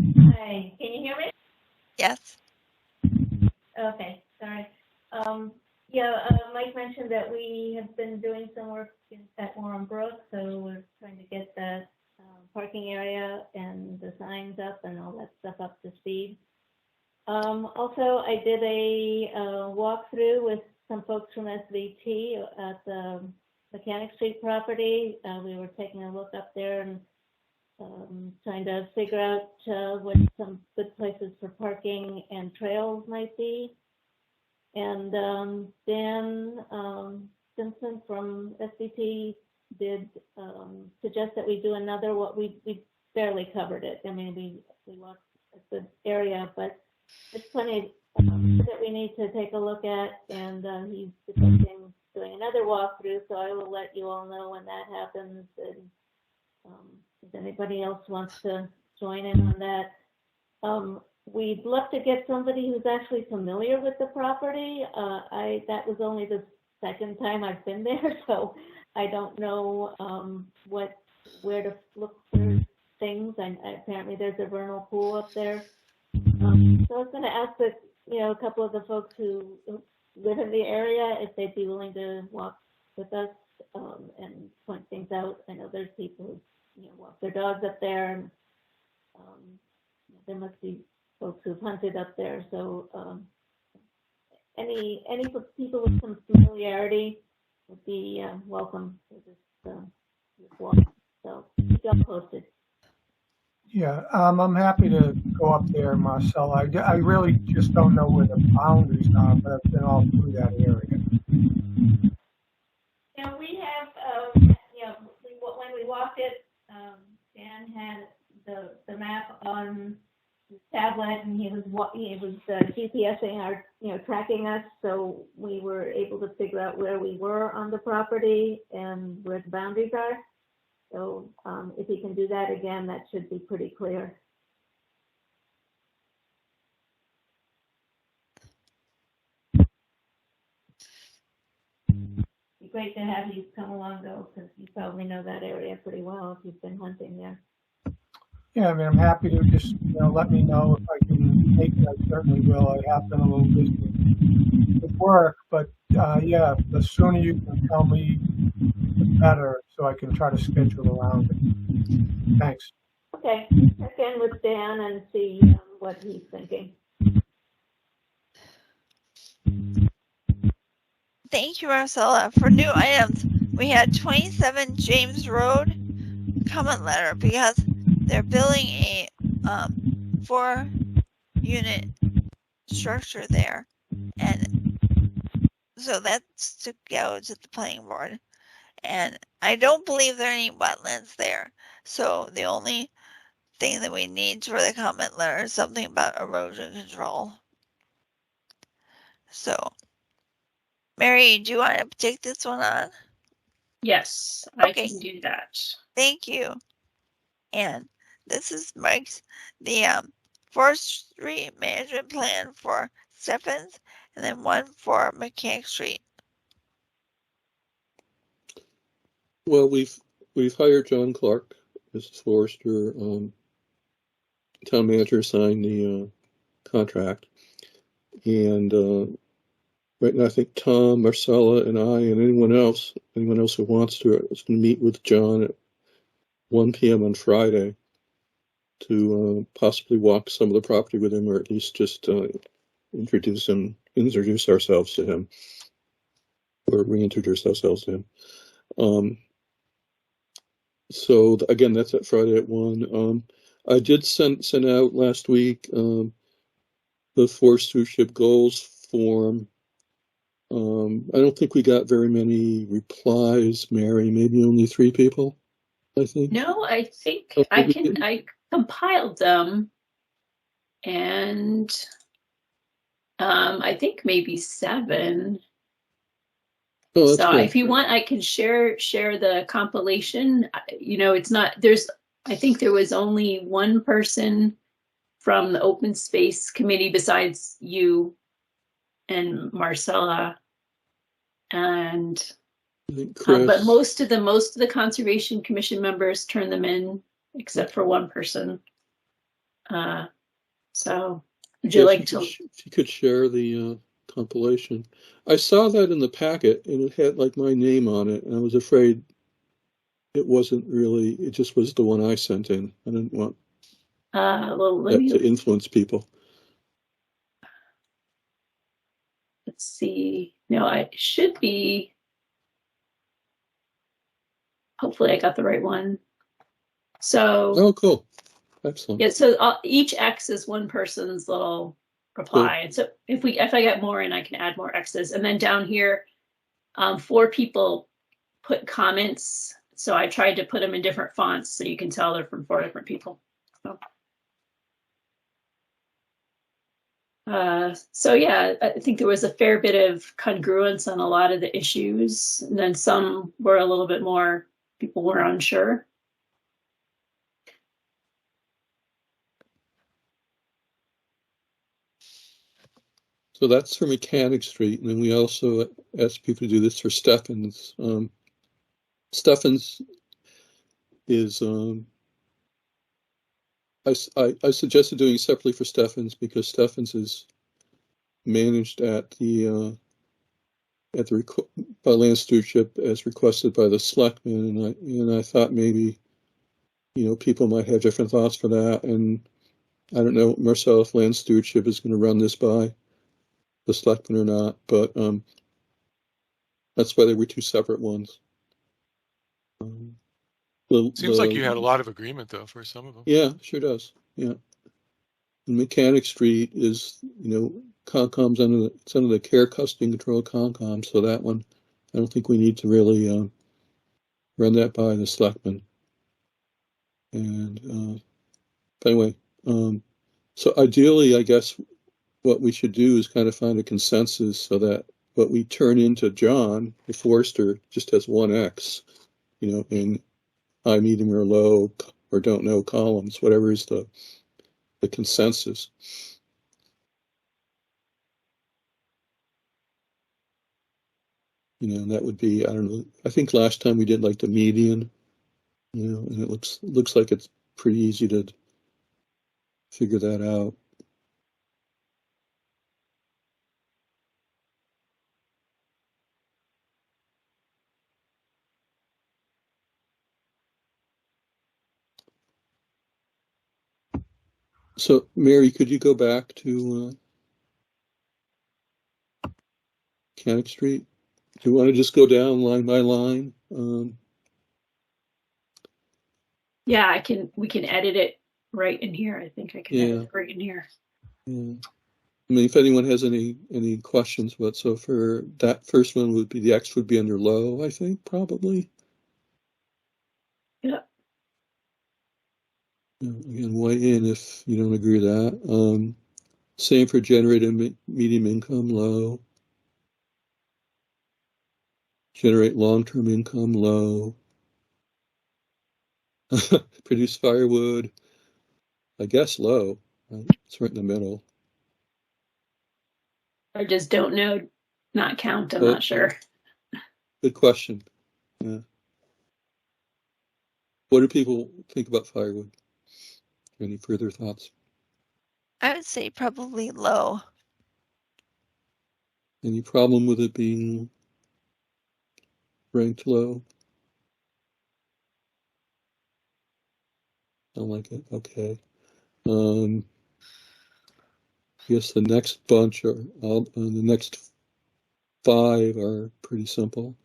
Speaker 11: Hi, can you hear me?
Speaker 1: Yes.
Speaker 11: Okay, sorry. Mike mentioned that we have been doing some work at Warren Brook, so we're trying to get the parking area and the signs up and all that stuff up to speed. Also, I did a walkthrough with some folks from SVT at the Mechanic Street property. We were taking a look up there and trying to figure out what some good places for parking and trails might be. And Dan Simpson from SVT did suggest that we do another. We barely covered it. I mean, we walked a good area, but it's plenty that we need to take a look at. And he's suggesting doing another walkthrough, so I will let you all know when that happens. And if anybody else wants to join in on that. We'd love to get somebody who's actually familiar with the property. That was only the second time I've been there, so I don't know where to look for things. Apparently there's a vernal pool up there. So I was going to ask that, a couple of the folks who live in the area, if they'd be willing to walk with us and point things out. I know there's people who walk their dogs up there, and there must be folks who've hunted up there. So any people with some familiarity would be welcome to this walk. So keep y'all posted.
Speaker 3: Yeah, I'm happy to go up there, Marcel. I really just don't know where the boundaries are, but I've been all through that area.
Speaker 11: We have, when we walked it, Dan had the map on his tablet, and he was GPSing our, tracking us, so we were able to figure out where we were on the property and where the boundaries are. So if he can do that again, that should be pretty clear. It'd be great to have you come along, though, because you probably know that area pretty well if you've been hunting there.
Speaker 3: Yeah, I mean, I'm happy to just, let me know if I can make it. I certainly will. I have been a little busy with work, but yeah, the sooner you can tell me, the better, so I can try to schedule around it. Thanks.
Speaker 11: Okay, check in with Dan and see what he's thinking.
Speaker 1: Thank you, Marcella. For new items, we had 27 James Road comment letter because they're building a 4-unit structure there, and so that's to go to the planning board. And I don't believe there are any wetlands there, so the only thing that we need for the comment letter, something about erosion control. So, Mary, do you want to take this one on?
Speaker 2: Yes, I
Speaker 1: Okay.
Speaker 2: can do that.
Speaker 1: Thank you. And this is Mike's, the forestry management plan for Stephens, and then one for Mechanic Street.
Speaker 5: Well, we've hired John Clark as forester. Town manager signed the contract, and right now I think Tom, Marcella, and I, and anyone else who wants to, is going to meet with John at 1 p.m. on Friday to possibly walk some of the property with him, or at least just introduce ourselves to him, or reintroduce ourselves to him. So again, that's at Friday at 1. I did send out last week the forestership goals form. I don't think we got very many replies, Mary. Maybe only 3 people, I think.
Speaker 2: No, I think
Speaker 5: Oh,
Speaker 2: I compiled them, and I think maybe 7.
Speaker 5: Oh, that's
Speaker 2: So
Speaker 5: good.
Speaker 2: if you want, I can share the compilation. You know, it's not, I think there was only one person from the open space committee besides you and Marcella, and but most of the conservation commission members turned them in, except for one person. So would you like to?
Speaker 5: If you could share the compilation. I saw that in the packet, and it had like my name on it, and I was afraid it wasn't really. It just was the one I sent in. I didn't want to influence people.
Speaker 2: Let's see. No, I should be. Hopefully, I got the right one. So.
Speaker 5: Oh, cool. Excellent.
Speaker 2: Yeah. So each X is one person's little reply. Cool. And so if I get more in, I can add more X's. And then down here, 4 people put comments. So I tried to put them in different fonts so you can tell they're from 4 different people. So yeah, I think there was a fair bit of congruence on a lot of the issues. And then some were a little bit more, people were unsure.
Speaker 5: So that's for Mechanic Street, and then we also asked people to do this for Stephens. Stephens is I suggested doing it separately for Stephens because Stephens is managed at the by land stewardship as requested by the selectmen, and I thought maybe people might have different thoughts for that, and I don't know, Marcel, if land stewardship is going to run this by the selectmen or not, but that's why there were 2 separate ones.
Speaker 10: Seems like you had a lot of agreement though for some of them.
Speaker 5: Yeah, sure does. Yeah. Mechanic Street is, Concom's under the care, custody, and control of Concom, so that one, I don't think we need to really run that by the selectmen. And but anyway, so ideally, I guess what we should do is kind of find a consensus so that what we turn into John, the forester, just has 1 X, in high, medium, or low, or don't know columns, whatever is the consensus. And that would be, I don't know, I think last time we did like the median, and it looks like it's pretty easy to figure that out. So, Mary, could you go back to Mechanic Street? Do you want to just go down line by line?
Speaker 2: Yeah, we can edit it right in here. I think I can edit it right in here.
Speaker 5: Yeah. I mean, if anyone has any questions, so for that first one would be the X would be under low, I think, probably.
Speaker 2: Yeah.
Speaker 5: Again, weigh in if you don't agree with that. Same for generated medium income, low. Generate long-term income, low. Produce firewood, I guess low. It's right in the middle.
Speaker 2: I just don't know, not count, I'm not sure.
Speaker 5: Good question. Yeah. What do people think about firewood? Any further thoughts?
Speaker 1: I would say probably low.
Speaker 5: Any problem with it being ranked low? I like it. Okay. I guess the next bunch are the next 5 are pretty simple.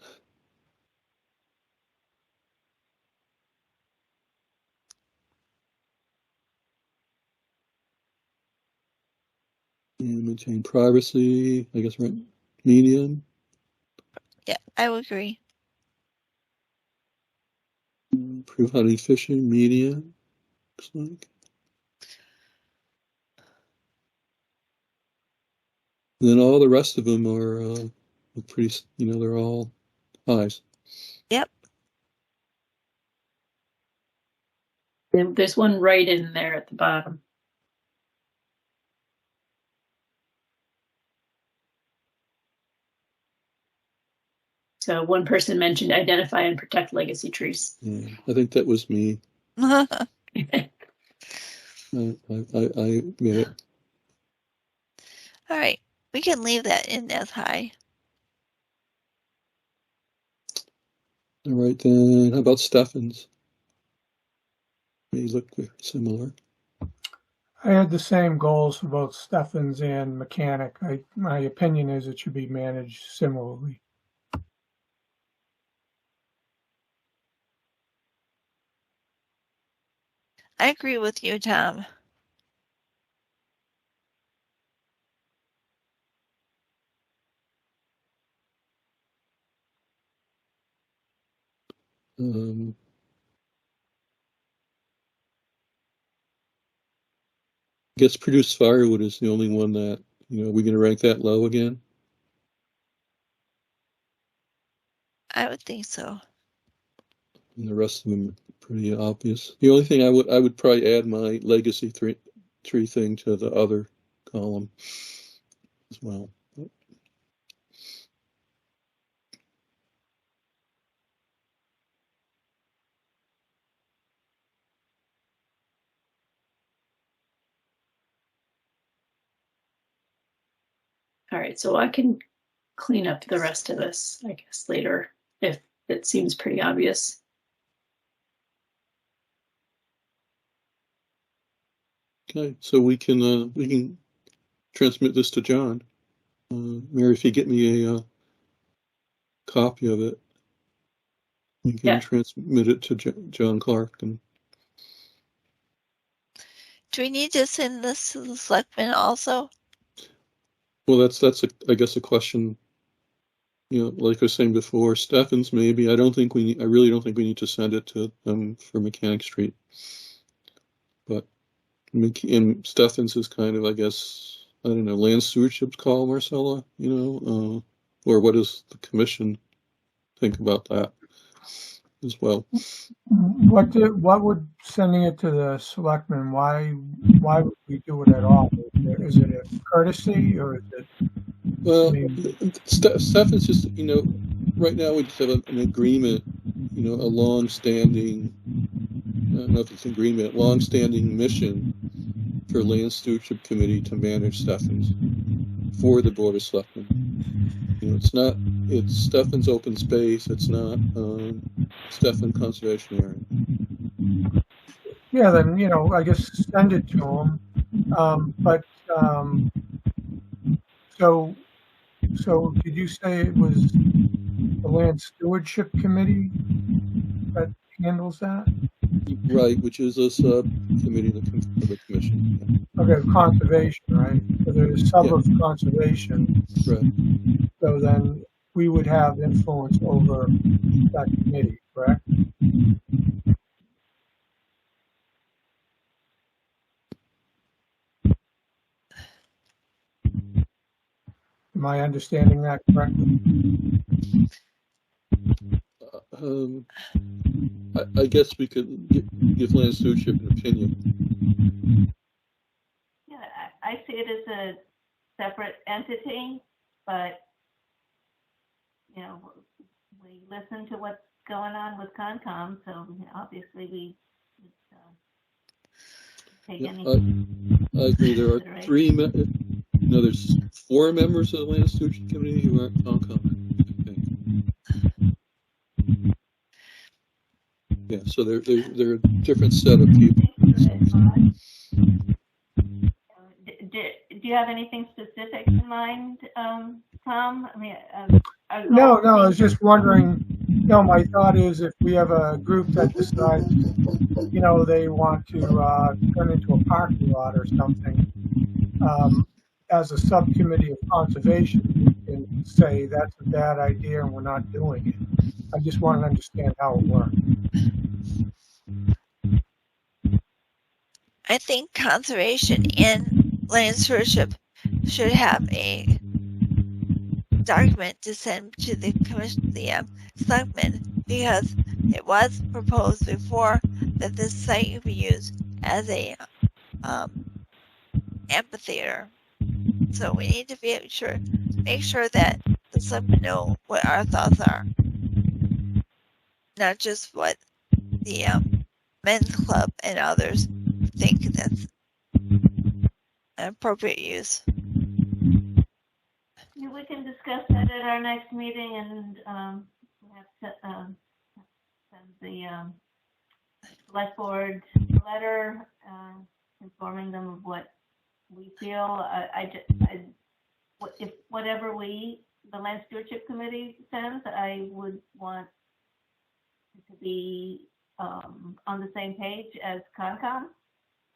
Speaker 5: And maintain privacy, I guess, right? Medium.
Speaker 1: Yeah, I would agree.
Speaker 5: Improve hunting, fishing, medium. Looks like. And then all the rest of them are pretty, they're all highs.
Speaker 1: Yep.
Speaker 2: There's one right in there at the bottom. So one person mentioned identify and protect legacy trees.
Speaker 5: Yeah, I think that was me. I admit it.
Speaker 1: All right, we can leave that in as high.
Speaker 5: All right, then how about Steffens? They look similar.
Speaker 3: I had the same goals for both Steffens and Mechanic. My opinion is it should be managed similarly.
Speaker 1: I agree with you, Tom.
Speaker 5: I guess produce firewood is the only one that, are we going to rank that low again?
Speaker 1: I would think so.
Speaker 5: And the rest of them are pretty obvious. The only thing I would probably add my legacy tree thing to the other column as well.
Speaker 2: All right, so I can clean up the rest of this, I guess, later, if it seems pretty obvious.
Speaker 5: Okay, so we can transmit this to John. Mary, if you get me a copy of it, we can transmit it to John Clark. And
Speaker 1: do we need to send this to the selectmen also?
Speaker 5: Well, that's I guess a question. Like I was saying before, Steffens maybe. I really don't think we need to send it to them for Mechanic Street. But and Steffens is kind of, I guess, I don't know, land stewardship's call, Marcella. Or what does the commission think about that as well?
Speaker 3: What would sending it to the selectmen? Why would we do it at all? Is it a courtesy or is it?
Speaker 5: Well, Steffens just right now we just have an agreement, a long-standing. I don't know if it's an agreement, long-standing mission for Land Stewardship Committee to manage Steffens for the Board of Selectmen. It's Steffens open space. It's not Steffens conservation area.
Speaker 3: Yeah, then I guess send it to them. So did you say it was the Land Stewardship Committee that handles that?
Speaker 5: Right, which is a subcommittee of the commission.
Speaker 3: Okay, conservation, right? So there's a sub of conservation.
Speaker 5: Right.
Speaker 3: So then we would have influence over that committee, correct? Am I understanding that correctly?
Speaker 5: I guess we could give land stewardship an opinion.
Speaker 11: Yeah, I see it as a separate entity, but, you know, we listen to what's going on with Concom, so obviously we take
Speaker 5: Yeah,
Speaker 11: any.
Speaker 5: I agree. There are there's 4 members of the land stewardship committee who aren't Concom. Yeah, so they're a different set of people.
Speaker 11: Do you have anything specific in mind, Tom? I mean,
Speaker 3: No, I was just wondering, my thought is if we have a group that decides, they want to turn into a parking lot or something, as a subcommittee of conservation, we can say that's a bad idea and we're not doing it. I just want to understand how it works.
Speaker 1: I think conservation and land stewardship should have a document to send to the commission, the selectmen, because it was proposed before that this site could be used as a amphitheater. So we need to make sure that the selectmen know what our thoughts are, not just what the men's club and others think that's an appropriate use.
Speaker 11: Yeah, we can discuss that at our next meeting, and have to send the select board letter informing them of what we feel. If whatever the land stewardship committee sends, I would want it to be on the same page as Concom.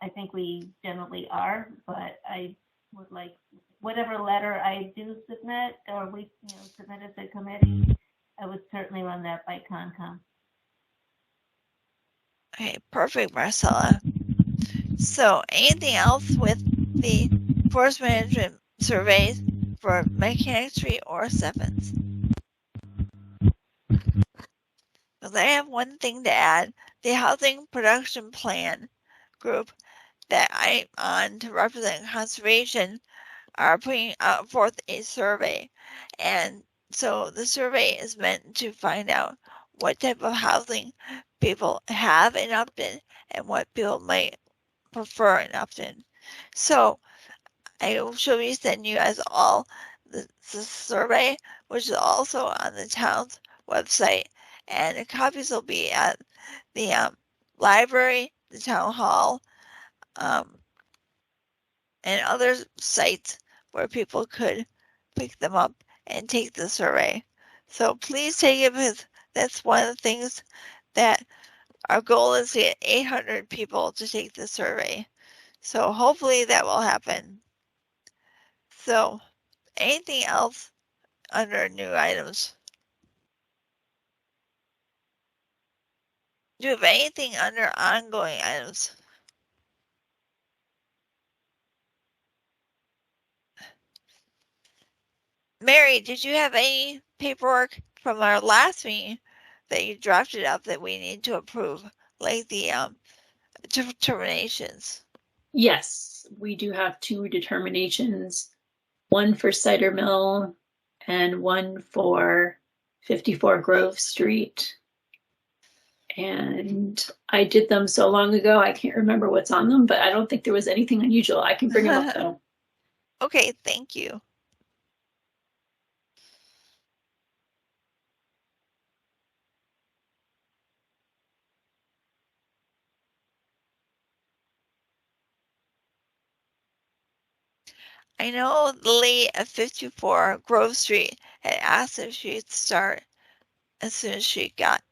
Speaker 11: I think we generally are, but I would like whatever letter I do submit, or we submit as a committee, I would certainly run that by Concom.
Speaker 1: Okay, perfect, Marcella. So anything else with the forest management surveys for Mechanic Street or Sevens? Because I have one thing to add. The Housing Production Plan group that I'm on to represent conservation are putting forth a survey. And so the survey is meant to find out what type of housing people have in Upton and what people might prefer in Upton. So I shall be sending you guys all the survey, which is also on the town's website, and the copies will be at the library, the town hall, and other sites where people could pick them up and take the survey. So please take it, because that's one of the things that our goal is to get 800 people to take the survey. So hopefully that will happen. So anything else under new items? Do you have anything under ongoing items? Mary, did you have any paperwork from our last meeting that you drafted up that we need to approve, like the determinations?
Speaker 2: Yes, we do have 2 determinations, one for Cider Mill and one for 54 Grove Street. And I did them so long ago, I can't remember what's on them, but I don't think there was anything unusual. I can bring them up though.
Speaker 1: Okay, thank you. I know the lady at 54 Grove Street had asked if she'd start as soon as she got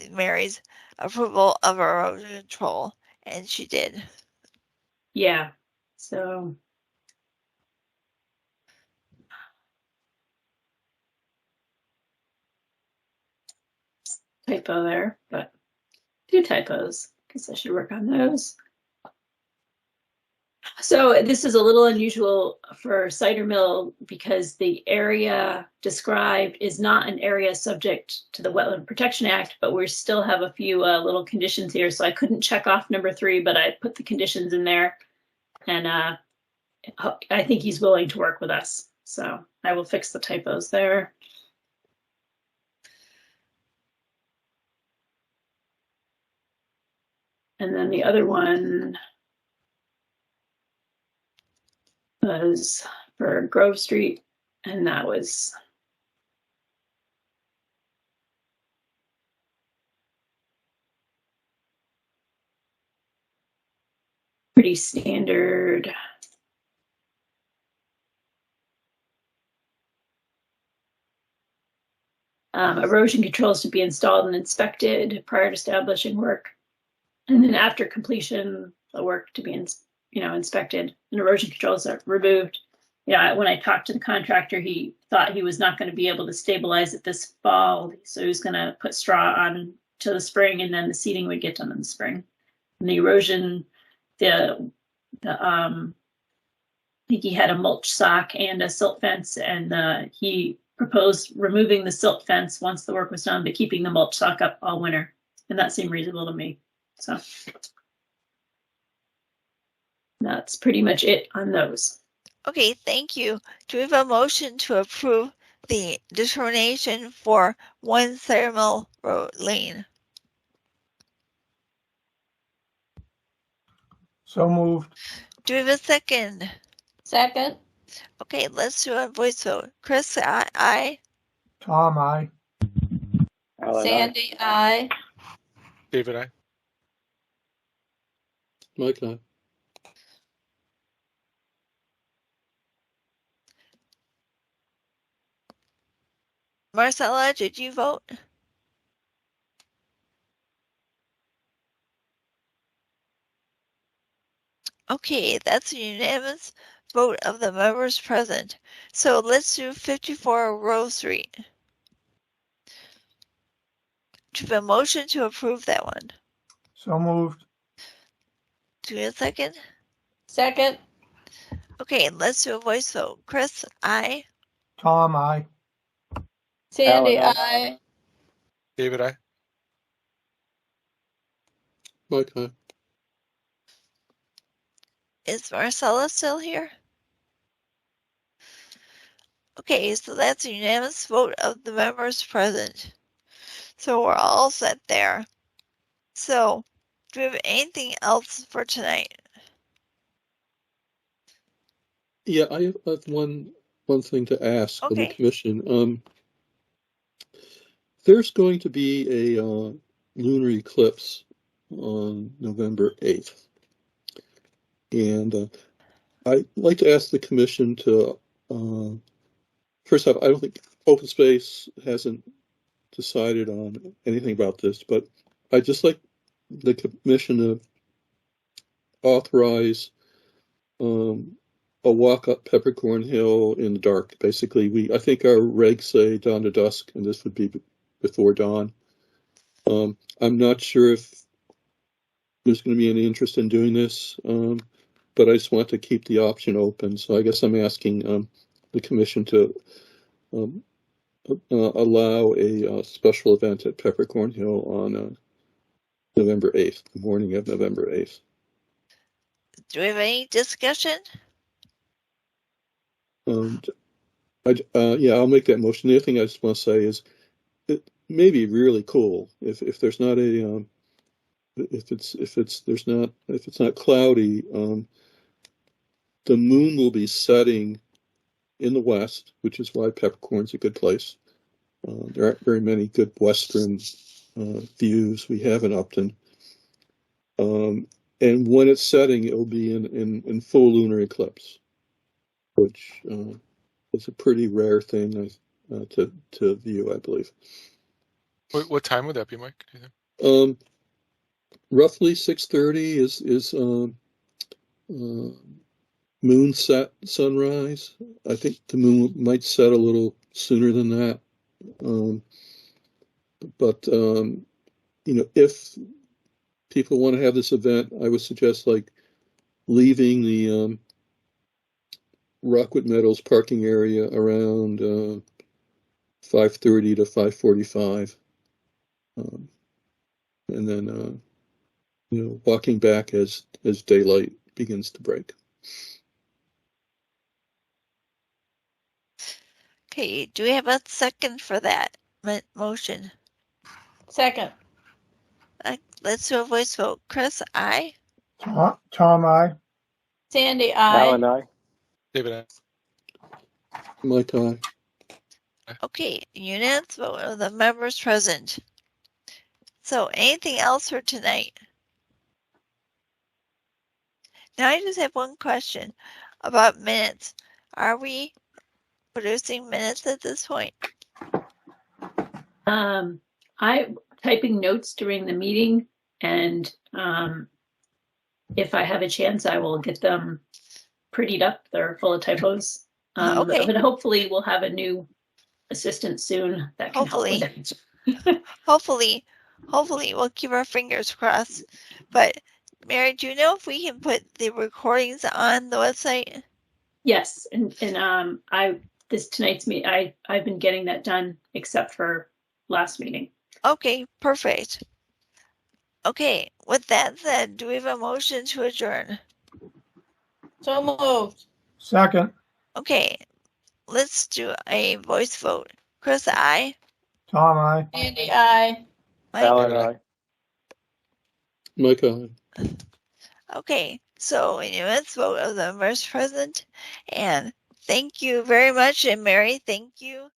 Speaker 1: Mary's approval of erosion control, and she did.
Speaker 2: Yeah, so typo there, but 2 typos. Guess I should work on those. So this is a little unusual for cider mill because the area described is not an area subject to the Wetland Protection Act, but we still have a few little conditions here. So I couldn't check off number 3, but I put the conditions in there, and I think he's willing to work with us. So I will fix the typos there. And then the other one was for Grove Street, and that was pretty standard. Erosion controls to be installed and inspected prior to establishing work, and then after completion, the work to be inspected and erosion controls are removed. When I talked to the contractor, he thought he was not going to be able to stabilize it this fall, so he was going to put straw on to the spring, and then the seeding would get done in the spring. And the erosion, I think he had a mulch sock and a silt fence, and he proposed removing the silt fence once the work was done, but keeping the mulch sock up all winter, and that seemed reasonable to me. So that's pretty much it on those.
Speaker 1: Okay, thank you. Do we have a motion to approve the determination for 1 Cider Mill Road Lane?
Speaker 3: So moved.
Speaker 1: Do we have a second?
Speaker 4: Second.
Speaker 1: Okay, let's do a voice vote. Chris, aye.
Speaker 3: Tom, aye.
Speaker 4: Sandy, aye.
Speaker 10: David, aye.
Speaker 5: Mike, aye.
Speaker 1: Marcella, did you vote? Okay, that's a unanimous vote of the members present. So let's do 54 Rose Street. Do we have a motion to approve that one?
Speaker 3: So moved.
Speaker 1: Do we have a second?
Speaker 4: Second.
Speaker 1: Okay, let's do a voice vote. Chris, aye.
Speaker 3: Tom, aye.
Speaker 4: Sandy, aye.
Speaker 10: David, aye.
Speaker 5: Mike, aye.
Speaker 1: Is Marcella still here? Okay, so that's a unanimous vote of the members present. So we're all set there. So, do we have anything else for tonight?
Speaker 5: Yeah, I have one thing to ask of the commission. There's going to be a lunar eclipse on November 8th. And I'd like to ask the commission to, first off, I don't think Open Space hasn't decided on anything about this, but I'd just like the commission to authorize a walk up Peppercorn Hill in the dark. Basically, I think our regs say dawn to dusk, and this would be before dawn. I'm not sure if there's going to be any interest in doing this, but I just want to keep the option open. So I guess I'm asking the commission to allow a special event at Peppercorn Hill on November 8th, the morning of November 8th.
Speaker 1: Do we have any discussion?
Speaker 5: Yeah, I'll make that motion. The other thing I just want to say is it may be really cool if there's not a if it's not cloudy. The moon will be setting in the west, which is why Peppercorn's a good place. There aren't very many good western views we have in Upton. And when it's setting, it will be in full lunar eclipse, which is a pretty rare thing to view, I believe.
Speaker 10: What time would that be, Mike?
Speaker 5: Roughly 6:30 is moon set sunrise. I think the moon might set a little sooner than that. But if people want to have this event, I would suggest like leaving the Rockwood Meadows parking area around 5:30 to 5:45, and then walking back as daylight begins to break.
Speaker 1: Okay, do we have a second for that motion?
Speaker 4: Second.
Speaker 1: Let's do a voice vote. Chris, aye.
Speaker 3: Tom, aye.
Speaker 4: Sandy, aye.
Speaker 12: Alan, aye.
Speaker 10: David,
Speaker 5: Mike, aye.
Speaker 1: Okay, unanimous vote of the members present. So anything else for tonight? Now I just have one question about minutes. Are we producing minutes at this point?
Speaker 2: I'm typing notes during the meeting, and if I have a chance, I will get them prettied up. They're full of typos.
Speaker 1: Okay.
Speaker 2: But hopefully we'll have a new assistant soon that can help with it.
Speaker 1: Hopefully we'll keep our fingers crossed. But Mary, do you know if we can put the recordings on the website?
Speaker 2: Yes, and tonight's meeting, I've been getting that done except for last meeting.
Speaker 1: Okay, perfect. Okay, with that said, do we have a motion to adjourn?
Speaker 4: So moved.
Speaker 3: Second.
Speaker 1: Okay, let's do a voice vote. Chris, aye.
Speaker 3: Tom, aye.
Speaker 4: Sandy, aye.
Speaker 12: Alan, aye.
Speaker 5: Mike, aye.
Speaker 1: Okay, so a unanimous vote of the members present, and thank you very much, and Mary, thank you